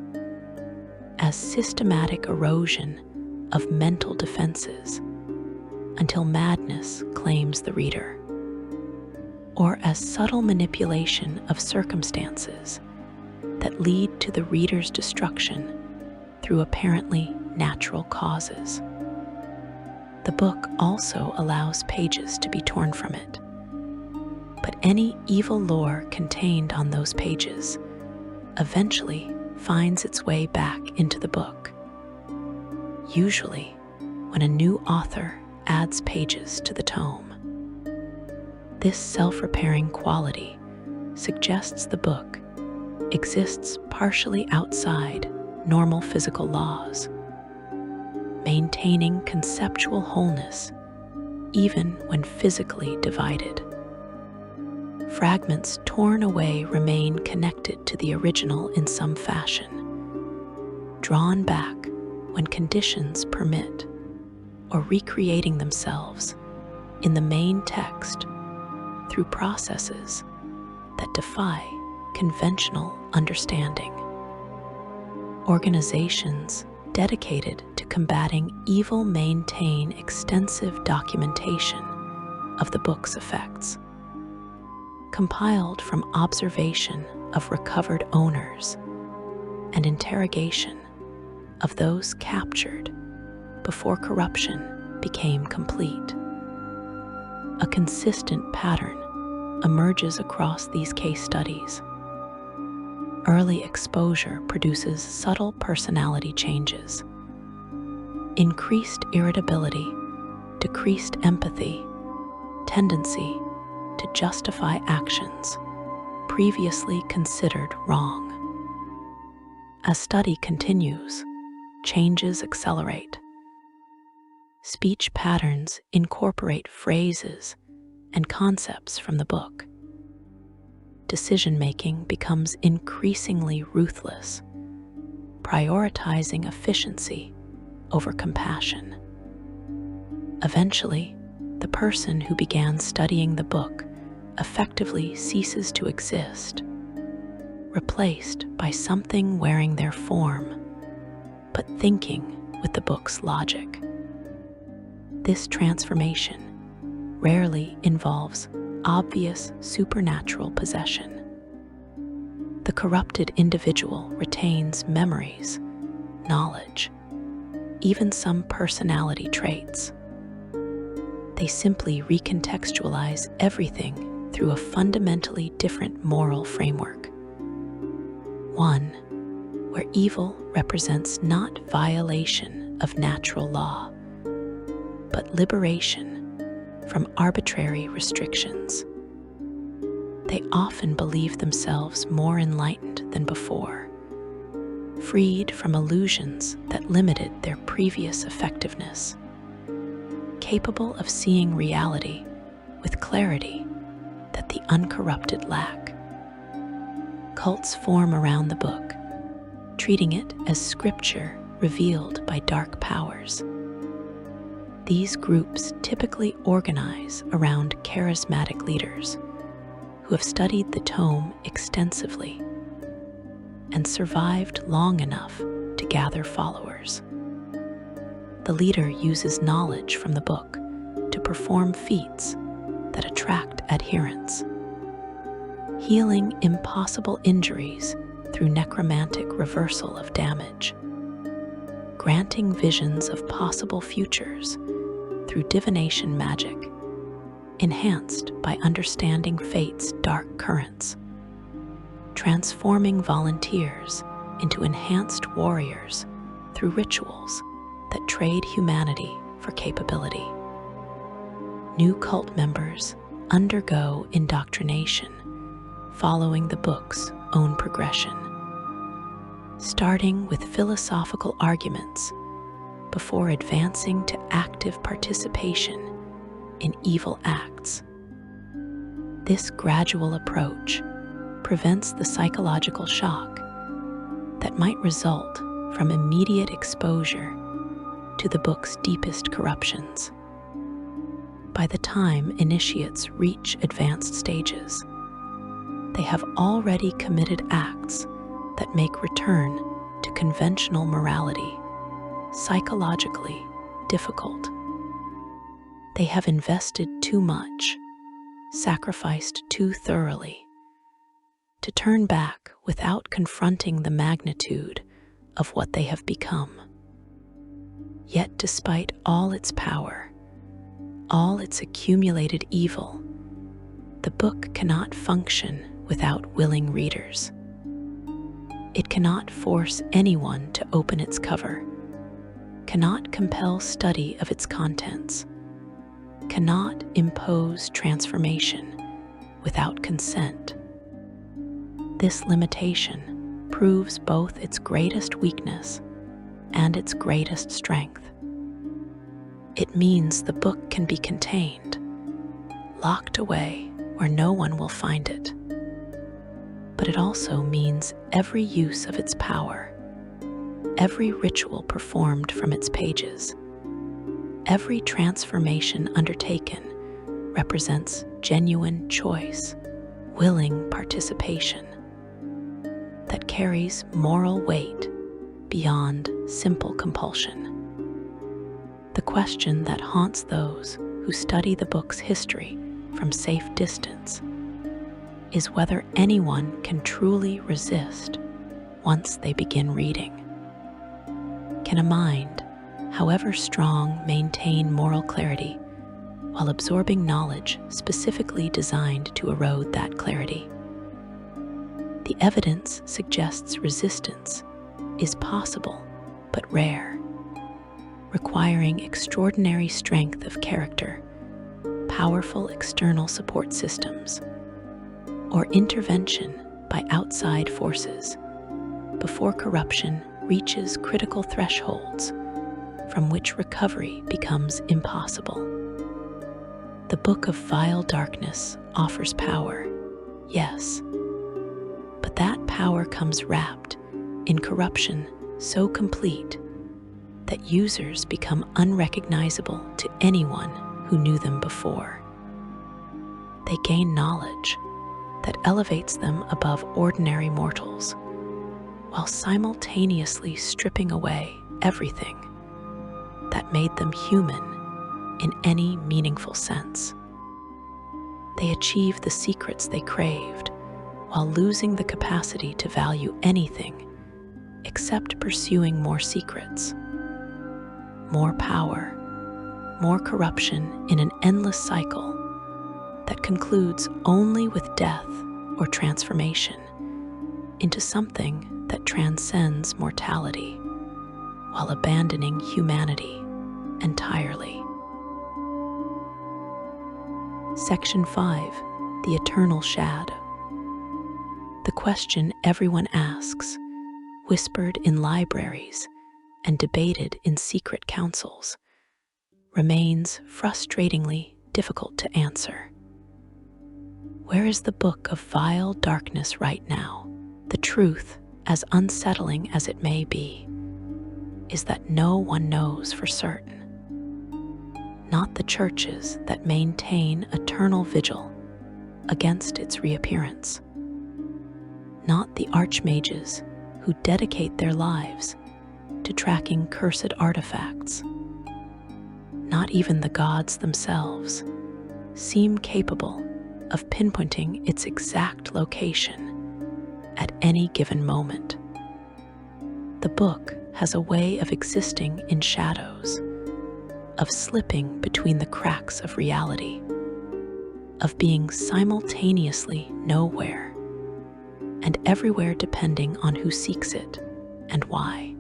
as systematic erosion of mental defenses until madness claims the reader, or as subtle manipulation of circumstances that lead to the reader's destruction through apparently natural causes. The book also allows pages to be torn from it, but any evil lore contained on those pages eventually finds its way back into the book, usually when a new author adds pages to the tome. This self-repairing quality suggests the book exists partially outside normal physical laws, maintaining conceptual wholeness even when physically divided. Fragments torn away remain connected to the original in some fashion, drawn back when conditions permit, or recreating themselves in the main text through processes that defy conventional understanding. Organizations dedicated to combating evil maintain extensive documentation of the book's effects, compiled from observation of recovered owners and interrogation of those captured before corruption became complete. A consistent pattern emerges across these case studies. Early exposure produces subtle personality changes. Increased irritability, decreased empathy, tendency to justify actions previously considered wrong. As study continues, changes accelerate. Speech patterns incorporate phrases and concepts from the book. Decision-making becomes increasingly ruthless, prioritizing efficiency over compassion. Eventually, the person who began studying the book effectively ceases to exist, replaced by something wearing their form, but thinking with the book's logic. This transformation rarely involves obvious supernatural possession. The corrupted individual retains memories, knowledge, even some personality traits. They simply recontextualize everything through a fundamentally different moral framework. One where evil represents not violation of natural law, but liberation from arbitrary restrictions. They often believe themselves more enlightened than before, freed from illusions that limited their previous effectiveness, capable of seeing reality with clarity that the uncorrupted lack. Cults form around the book, treating it as scripture revealed by dark powers. These groups typically organize around charismatic leaders who have studied the tome extensively and survived long enough to gather followers. The leader uses knowledge from the book to perform feats that attract adherents, healing impossible injuries through necromantic reversal of damage, granting visions of possible futures through divination magic, enhanced by understanding fate's dark currents, transforming volunteers into enhanced warriors through rituals that trade humanity for capability. New cult members undergo indoctrination following the book's own progression, starting with philosophical arguments before advancing to active participation in evil acts. This gradual approach prevents the psychological shock that might result from immediate exposure to the book's deepest corruptions. By the time initiates reach advanced stages, they have already committed acts that make return to conventional morality psychologically difficult. They have invested too much, sacrificed too thoroughly, to turn back without confronting the magnitude of what they have become. Yet despite all its power, all its accumulated evil, the book cannot function without willing readers. It cannot force anyone to open its cover, cannot compel study of its contents, cannot impose transformation without consent. This limitation proves both its greatest weakness and its greatest strength. It means the book can be contained, locked away where no one will find it. But it also means every use of its power, every ritual performed from its pages, every transformation undertaken represents genuine choice, willing participation that carries moral weight beyond simple compulsion. The question that haunts those who study the book's history from safe distance is whether anyone can truly resist once they begin reading. Can a mind, however strong, maintain moral clarity while absorbing knowledge specifically designed to erode that clarity? The evidence suggests resistance is possible but rare, requiring extraordinary strength of character, powerful external support systems, or intervention by outside forces before corruption reaches critical thresholds from which recovery becomes impossible. The Book of Vile Darkness offers power, yes, but that power comes wrapped in corruption so complete that users become unrecognizable to anyone who knew them before. They gain knowledge that elevates them above ordinary mortals, while simultaneously stripping away everything that made them human in any meaningful sense. They achieve the secrets they craved while losing the capacity to value anything except pursuing more secrets, more power, more corruption in an endless cycle that concludes only with death or transformation into something that transcends mortality while abandoning humanity entirely. Section 5. The Eternal Shadow. The question everyone asks, whispered in libraries and debated in secret councils, remains frustratingly difficult to answer. Where is the Book of Vile Darkness right now? The truth, as unsettling as it may be, is that no one knows for certain. Not the churches that maintain eternal vigil against its reappearance. Not the archmages who dedicate their lives to tracking cursed artifacts. Not even the gods themselves seem capable of pinpointing its exact location at any given moment. The book has a way of existing in shadows, of slipping between the cracks of reality, of being simultaneously nowhere and everywhere depending on who seeks it and why.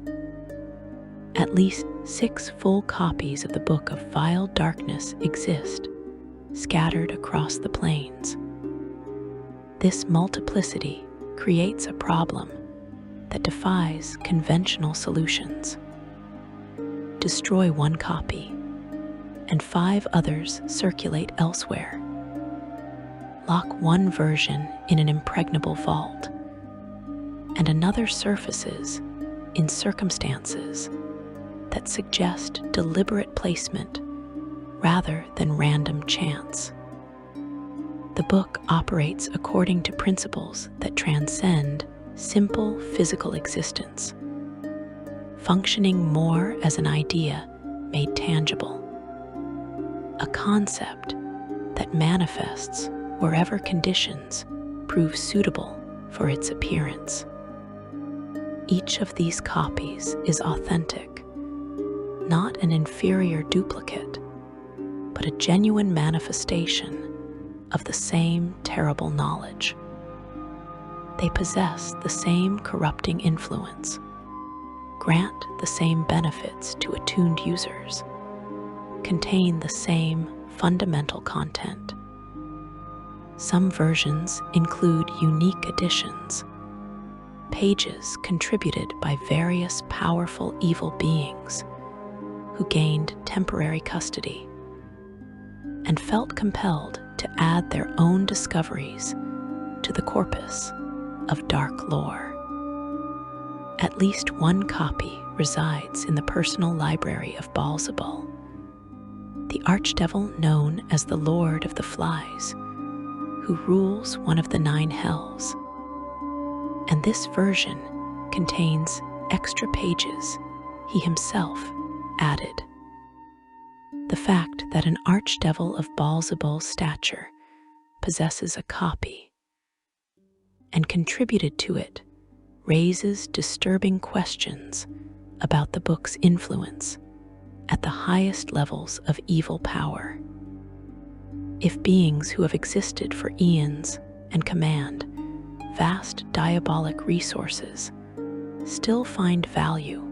At least 6 full copies of the Book of Vile Darkness exist, scattered across the plains. This multiplicity creates a problem that defies conventional solutions. Destroy one copy, and 5 others circulate elsewhere. Lock one version in an impregnable vault, and another surfaces in circumstances that suggest deliberate placement rather than random chance. The book operates according to principles that transcend simple physical existence, functioning more as an idea made tangible, a concept that manifests wherever conditions prove suitable for its appearance. Each of these copies is authentic, not an inferior duplicate, but a genuine manifestation of the same terrible knowledge. They possess the same corrupting influence, grant the same benefits to attuned users, contain the same fundamental content. Some versions include unique additions, pages contributed by various powerful evil beings who gained temporary custody and felt compelled to add their own discoveries to the corpus of dark lore. At least one copy resides in the personal library of Baalzebul, the archdevil known as the Lord of the Flies, who rules one of the 9 hells. And this version contains extra pages he himself added. The fact that an archdevil of Baalzebul's stature possesses a copy and contributed to it raises disturbing questions about the book's influence at the highest levels of evil power. If beings who have existed for eons and command vast diabolic resources still find value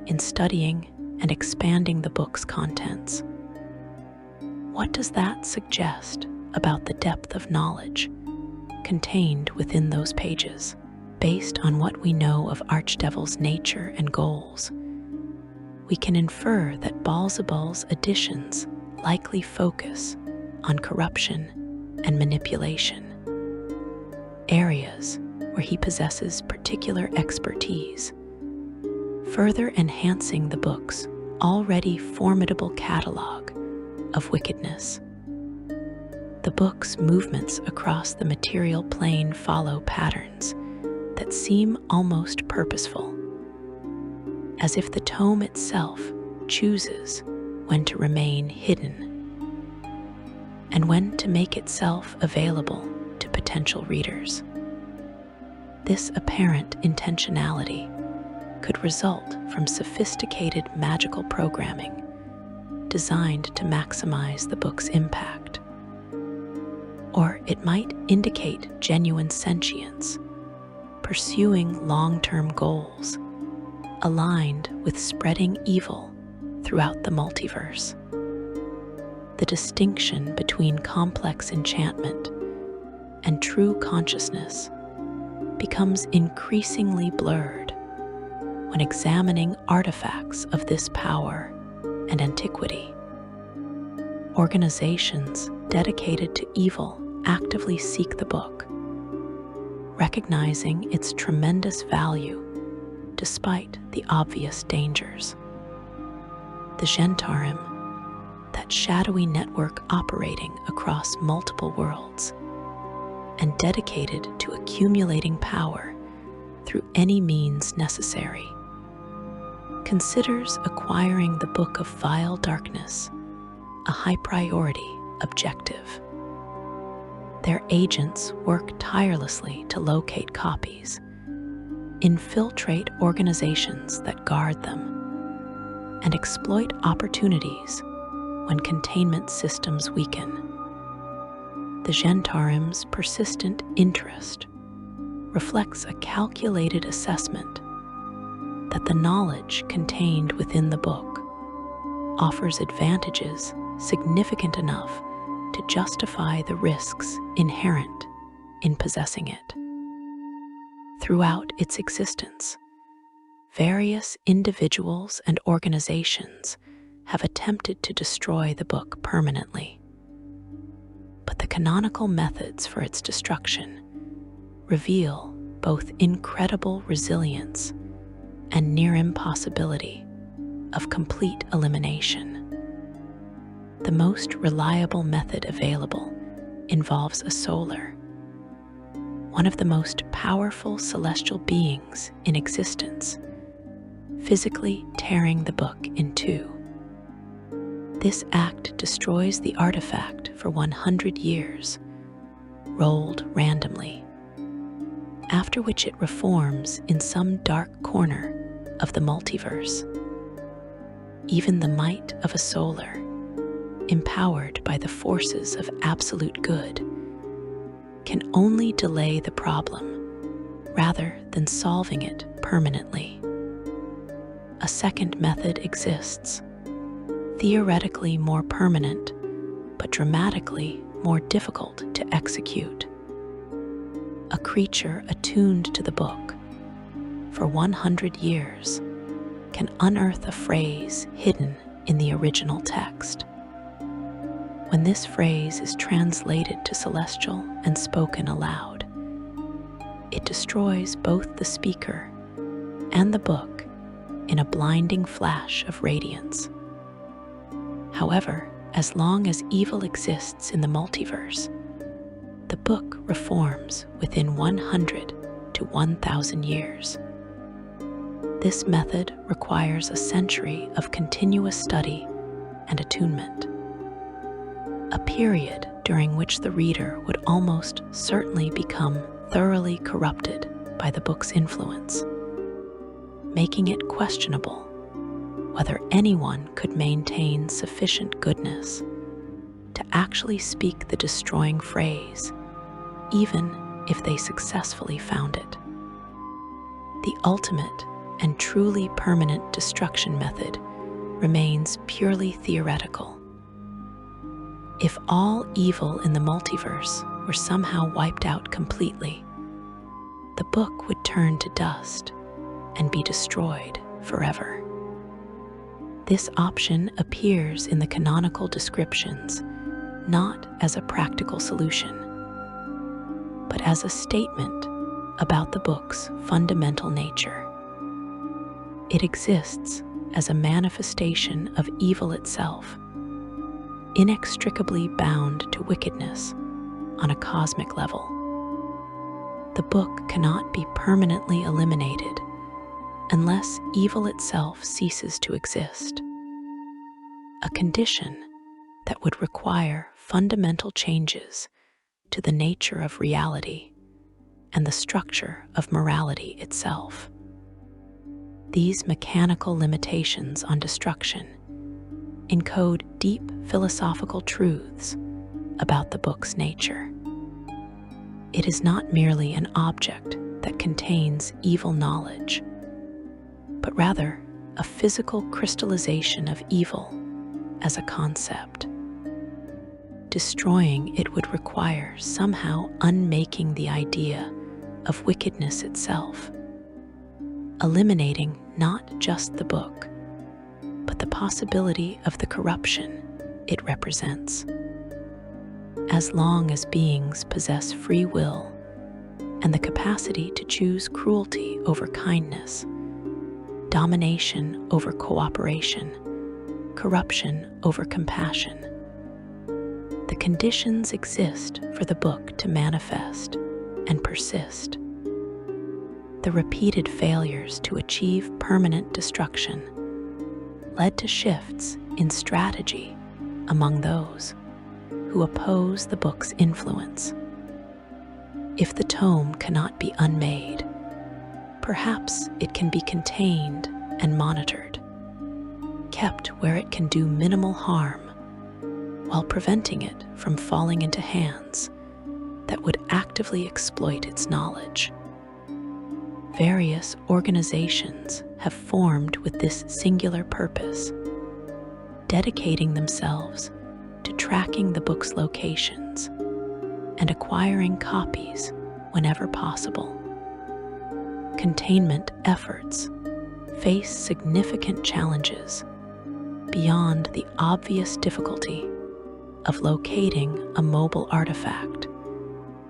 in studying and expanding the book's contents, what does that suggest about the depth of knowledge contained within those pages? Based on what we know of Archdevil's nature and goals, we can infer that Baalzebul's additions likely focus on corruption and manipulation, areas where he possesses particular expertise, further enhancing the book's already formidable catalog of wickedness. The book's movements across the material plane follow patterns that seem almost purposeful, as if the tome itself chooses when to remain hidden and when to make itself available to potential readers. This apparent intentionality could result from sophisticated magical programming designed to maximize the book's impact. Or it might indicate genuine sentience, pursuing long-term goals aligned with spreading evil throughout the multiverse. The distinction between complex enchantment and true consciousness becomes increasingly blurred when examining artifacts of this power and antiquity. Organizations dedicated to evil actively seek the book, recognizing its tremendous value despite the obvious dangers. The Zhentarim, that shadowy network operating across multiple worlds and dedicated to accumulating power through any means necessary, considers acquiring the Book of Vile Darkness a high priority objective. Their agents work tirelessly to locate copies, infiltrate organizations that guard them, and exploit opportunities when containment systems weaken. The Zhentarim's persistent interest reflects a calculated assessment that the knowledge contained within the book offers advantages significant enough to justify the risks inherent in possessing it. Throughout its existence, various individuals and organizations have attempted to destroy the book permanently. But the canonical methods for its destruction reveal both incredible resilience and near impossibility of complete elimination. The most reliable method available involves a solar, one of the most powerful celestial beings in existence, physically tearing the book in two. This act destroys the artifact for 100 years, rolled randomly, after which it reforms in some dark corner of the multiverse. Even the might of a solar, empowered by the forces of absolute good, can only delay the problem rather than solving it permanently. A second method exists, theoretically more permanent, but dramatically more difficult to execute. A creature attuned to the book for 100 years can unearth a phrase hidden in the original text. When this phrase is translated to Celestial and spoken aloud, it destroys both the speaker and the book in a blinding flash of radiance. However, as long as evil exists in the multiverse, the book reforms within 100 to 1,000 years. This method requires a century of continuous study and attunement, a period during which the reader would almost certainly become thoroughly corrupted by the book's influence, making it questionable whether anyone could maintain sufficient goodness to actually speak the destroying phrase, even if they successfully found it. The ultimate and truly permanent destruction method remains purely theoretical. If all evil in the multiverse were somehow wiped out completely, the book would turn to dust and be destroyed forever. This option appears in the canonical descriptions not as a practical solution, but as a statement about the book's fundamental nature. It exists as a manifestation of evil itself, inextricably bound to wickedness on a cosmic level. The book cannot be permanently eliminated unless evil itself ceases to exist, a condition that would require fundamental changes to the nature of reality and the structure of morality itself. These mechanical limitations on destruction encode deep philosophical truths about the book's nature. It is not merely an object that contains evil knowledge, but rather a physical crystallization of evil as a concept. Destroying it would require somehow unmaking the idea of wickedness itself, eliminating not just the book, but the possibility of the corruption it represents. As long as beings possess free will and the capacity to choose cruelty over kindness, domination over cooperation, corruption over compassion, the conditions exist for the book to manifest and persist. The repeated failures to achieve permanent destruction led to shifts in strategy among those who oppose the book's influence. If the tome cannot be unmade, perhaps it can be contained and monitored, kept where it can do minimal harm, while preventing it from falling into hands that would actively exploit its knowledge. Various organizations have formed with this singular purpose, dedicating themselves to tracking the book's locations and acquiring copies whenever possible. Containment efforts face significant challenges beyond the obvious difficulty of locating a mobile artifact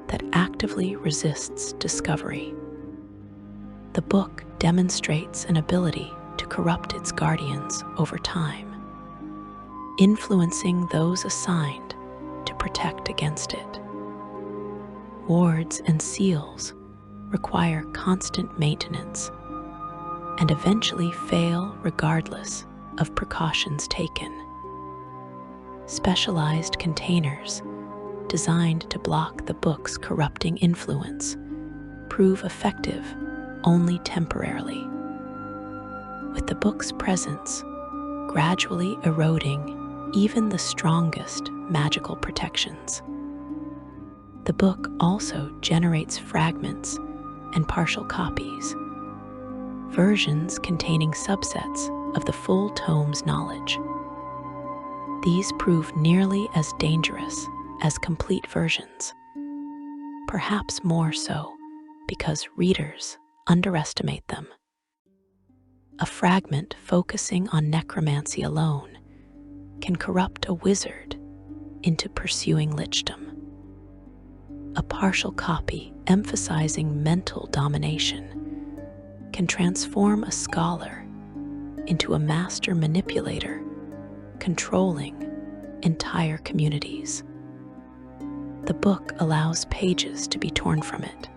that actively resists discovery. The book demonstrates an ability to corrupt its guardians over time, influencing those assigned to protect against it. Wards and seals require constant maintenance and eventually fail regardless of precautions taken. Specialized containers designed to block the book's corrupting influence prove effective only temporarily, with the book's presence gradually eroding even the strongest magical protections. The book also generates fragments and partial copies, versions containing subsets of the full tome's knowledge. These prove nearly as dangerous as complete versions, perhaps more so because readers underestimate them. A fragment focusing on necromancy alone can corrupt a wizard into pursuing lichdom. A partial copy emphasizing mental domination can transform a scholar into a master manipulator, controlling entire communities. The book allows pages to be torn from it,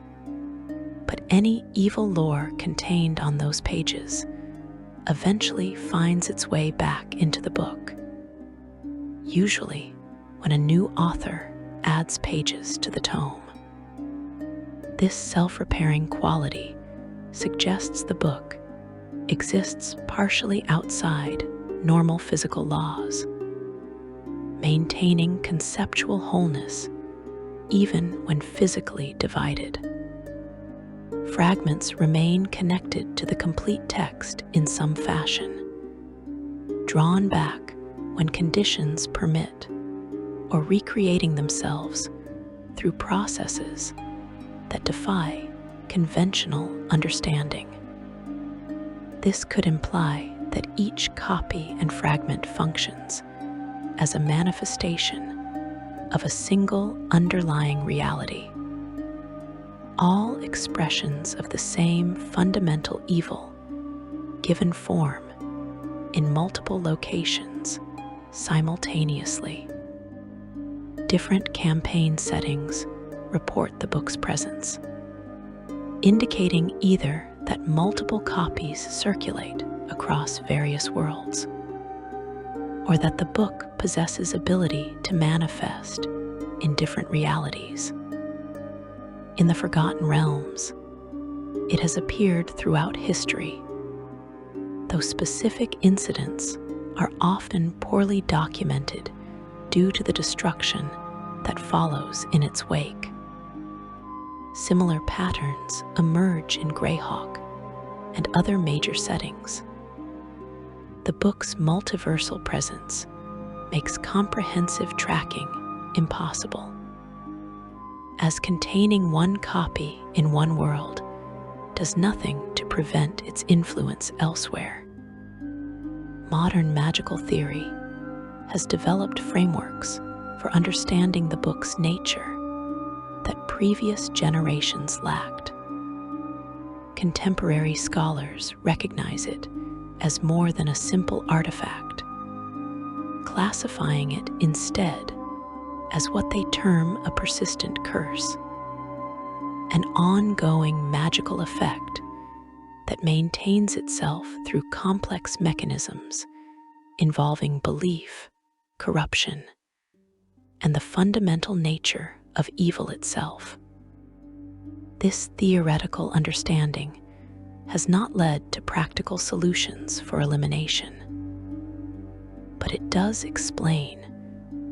but any evil lore contained on those pages eventually finds its way back into the book, usually when a new author adds pages to the tome. This self-repairing quality suggests the book exists partially outside normal physical laws, maintaining conceptual wholeness even when physically divided. Fragments remain connected to the complete text in some fashion, drawn back when conditions permit, or recreating themselves through processes that defy conventional understanding. This could imply that each copy and fragment functions as a manifestation of a single underlying reality, all expressions of the same fundamental evil given form in multiple locations simultaneously. Different campaign settings report the book's presence, indicating either that multiple copies circulate across various worlds, or that the book possesses ability to manifest in different realities. In the Forgotten Realms, it has appeared throughout history, though specific incidents are often poorly documented due to the destruction that follows in its wake. Similar patterns emerge in Greyhawk and other major settings. The book's multiversal presence makes comprehensive tracking impossible, as containing one copy in one world does nothing to prevent its influence elsewhere. Modern magical theory has developed frameworks for understanding the book's nature that previous generations lacked. Contemporary scholars recognize it as more than a simple artifact, classifying it instead as what they term a persistent curse, an ongoing magical effect that maintains itself through complex mechanisms involving belief, corruption, and the fundamental nature of evil itself. This theoretical understanding has not led to practical solutions for elimination, but it does explain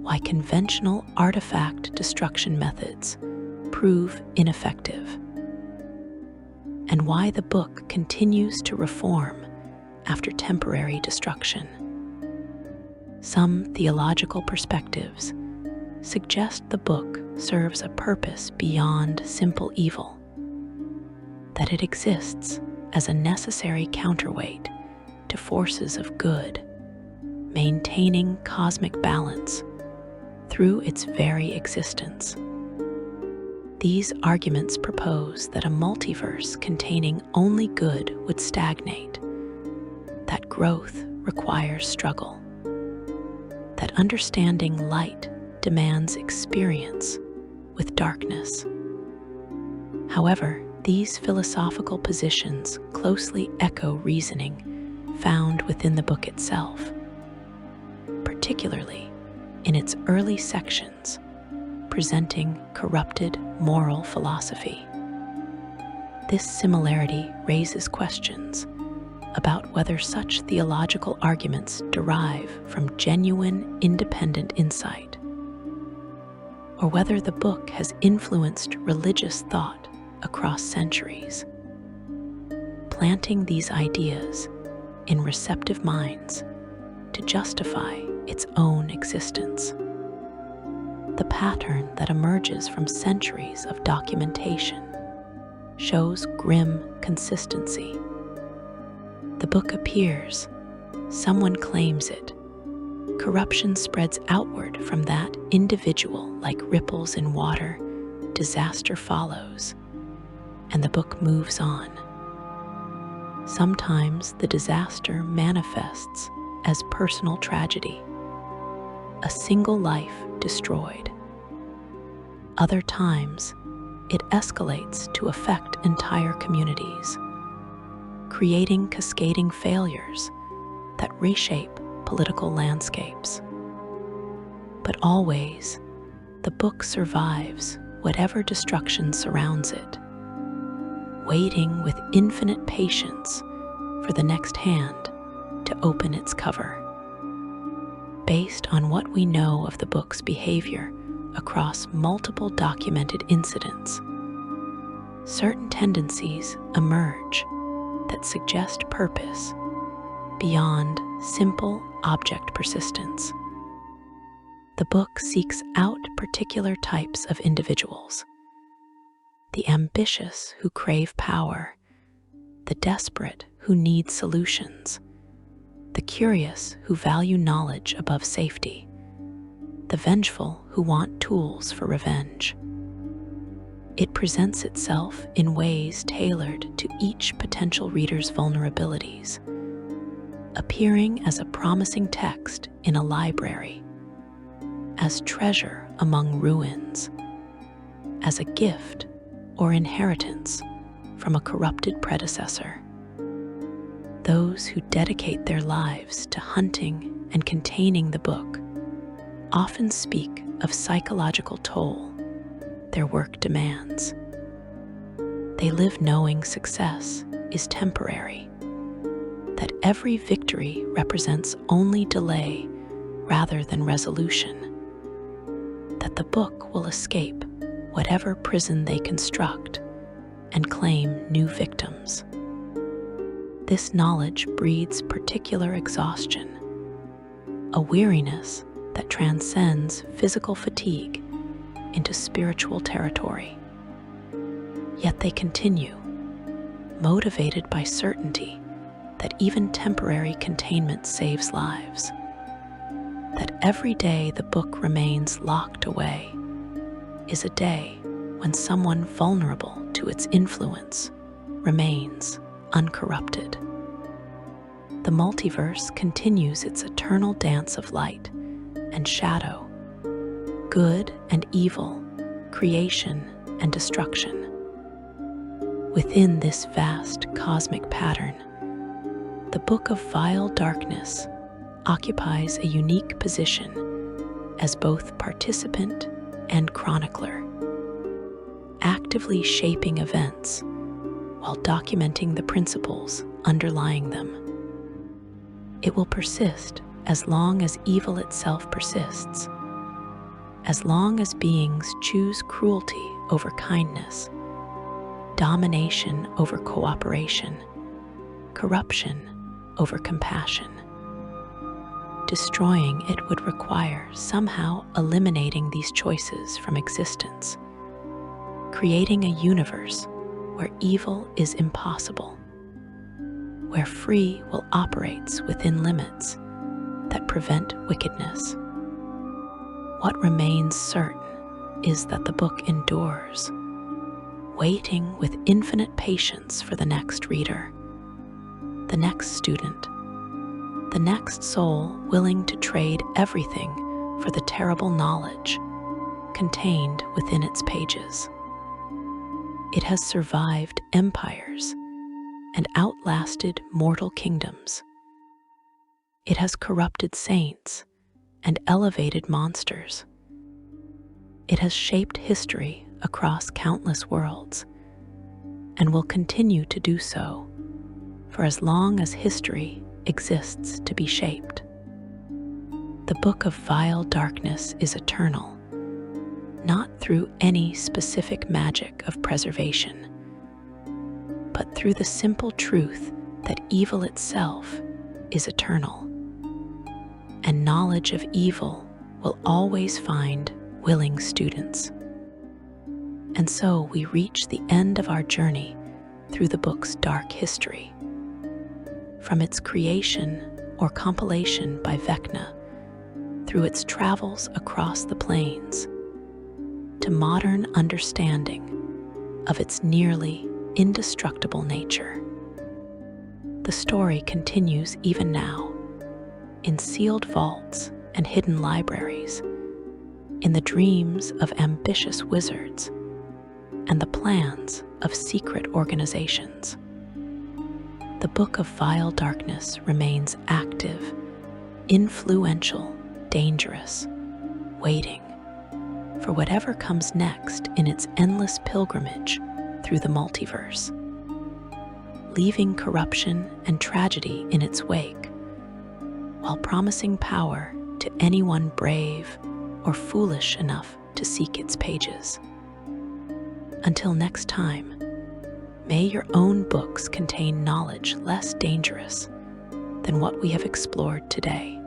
why conventional artifact destruction methods prove ineffective, and why the book continues to reform after temporary destruction. Some theological perspectives suggest the book serves a purpose beyond simple evil, that it exists as a necessary counterweight to forces of good, maintaining cosmic balance through its very existence. These arguments propose that a multiverse containing only good would stagnate, that growth requires struggle, that understanding light demands experience with darkness. However, these philosophical positions closely echo reasoning found within the book itself, particularly in its early sections presenting corrupted moral philosophy. This similarity raises questions about whether such theological arguments derive from genuine independent insight, or whether the book has influenced religious thought across centuries. Planting these ideas in receptive minds to justify its own existence. The pattern that emerges from centuries of documentation shows grim consistency. The book appears, someone claims it. Corruption spreads outward from that individual like ripples in water, disaster follows, and the book moves on. Sometimes the disaster manifests as personal tragedy, a single life destroyed. Other times, it escalates to affect entire communities, creating cascading failures that reshape political landscapes. But always, the book survives whatever destruction surrounds it, waiting with infinite patience for the next hand to open its cover. Based on what we know of the book's behavior across multiple documented incidents, certain tendencies emerge that suggest purpose beyond simple object persistence. The book seeks out particular types of individuals: the ambitious who crave power, the desperate who need solutions, the curious who value knowledge above safety, the vengeful who want tools for revenge. It presents itself in ways tailored to each potential reader's vulnerabilities, appearing as a promising text in a library, as treasure among ruins, as a gift or inheritance from a corrupted predecessor. Those who dedicate their lives to hunting and containing the book often speak of psychological toll their work demands. They live knowing success is temporary, that every victory represents only delay rather than resolution, that the book will escape whatever prison they construct and claim new victims. This knowledge breeds particular exhaustion, a weariness that transcends physical fatigue into spiritual territory. Yet they continue, motivated by certainty that even temporary containment saves lives, that every day the book remains locked away is a day when someone vulnerable to its influence remains uncorrupted. The multiverse continues its eternal dance of light and shadow, good and evil, creation and destruction. Within this vast cosmic pattern, the Book of Vile Darkness occupies a unique position as both participant and chronicler, actively shaping events while documenting the principles underlying them. It will persist as long as evil itself persists, as long as beings choose cruelty over kindness, domination over cooperation, corruption over compassion. Destroying it would require somehow eliminating these choices from existence, creating a universe where evil is impossible, where free will operates within limits that prevent wickedness. What remains certain is that the book endures, waiting with infinite patience for the next reader, the next student, the next soul willing to trade everything for the terrible knowledge contained within its pages. It has survived empires and outlasted mortal kingdoms. It has corrupted saints and elevated monsters. It has shaped history across countless worlds and will continue to do so for as long as history exists to be shaped. The Book of Vile Darkness is eternal, not through any specific magic of preservation, but through the simple truth that evil itself is eternal. and knowledge of evil will always find willing students. And so we reach the end of our journey through the book's dark history. From its creation or compilation by Vecna, through its travels across the planes, to modern understanding of its nearly indestructible nature. The story continues even now, in sealed vaults and hidden libraries, in the dreams of ambitious wizards and the plans of secret organizations. The Book of Vile Darkness remains active, influential, dangerous, waiting for whatever comes next in its endless pilgrimage through the multiverse, leaving corruption and tragedy in its wake, while promising power to anyone brave or foolish enough to seek its pages. Until next time, may your own books contain knowledge less dangerous than what we have explored today.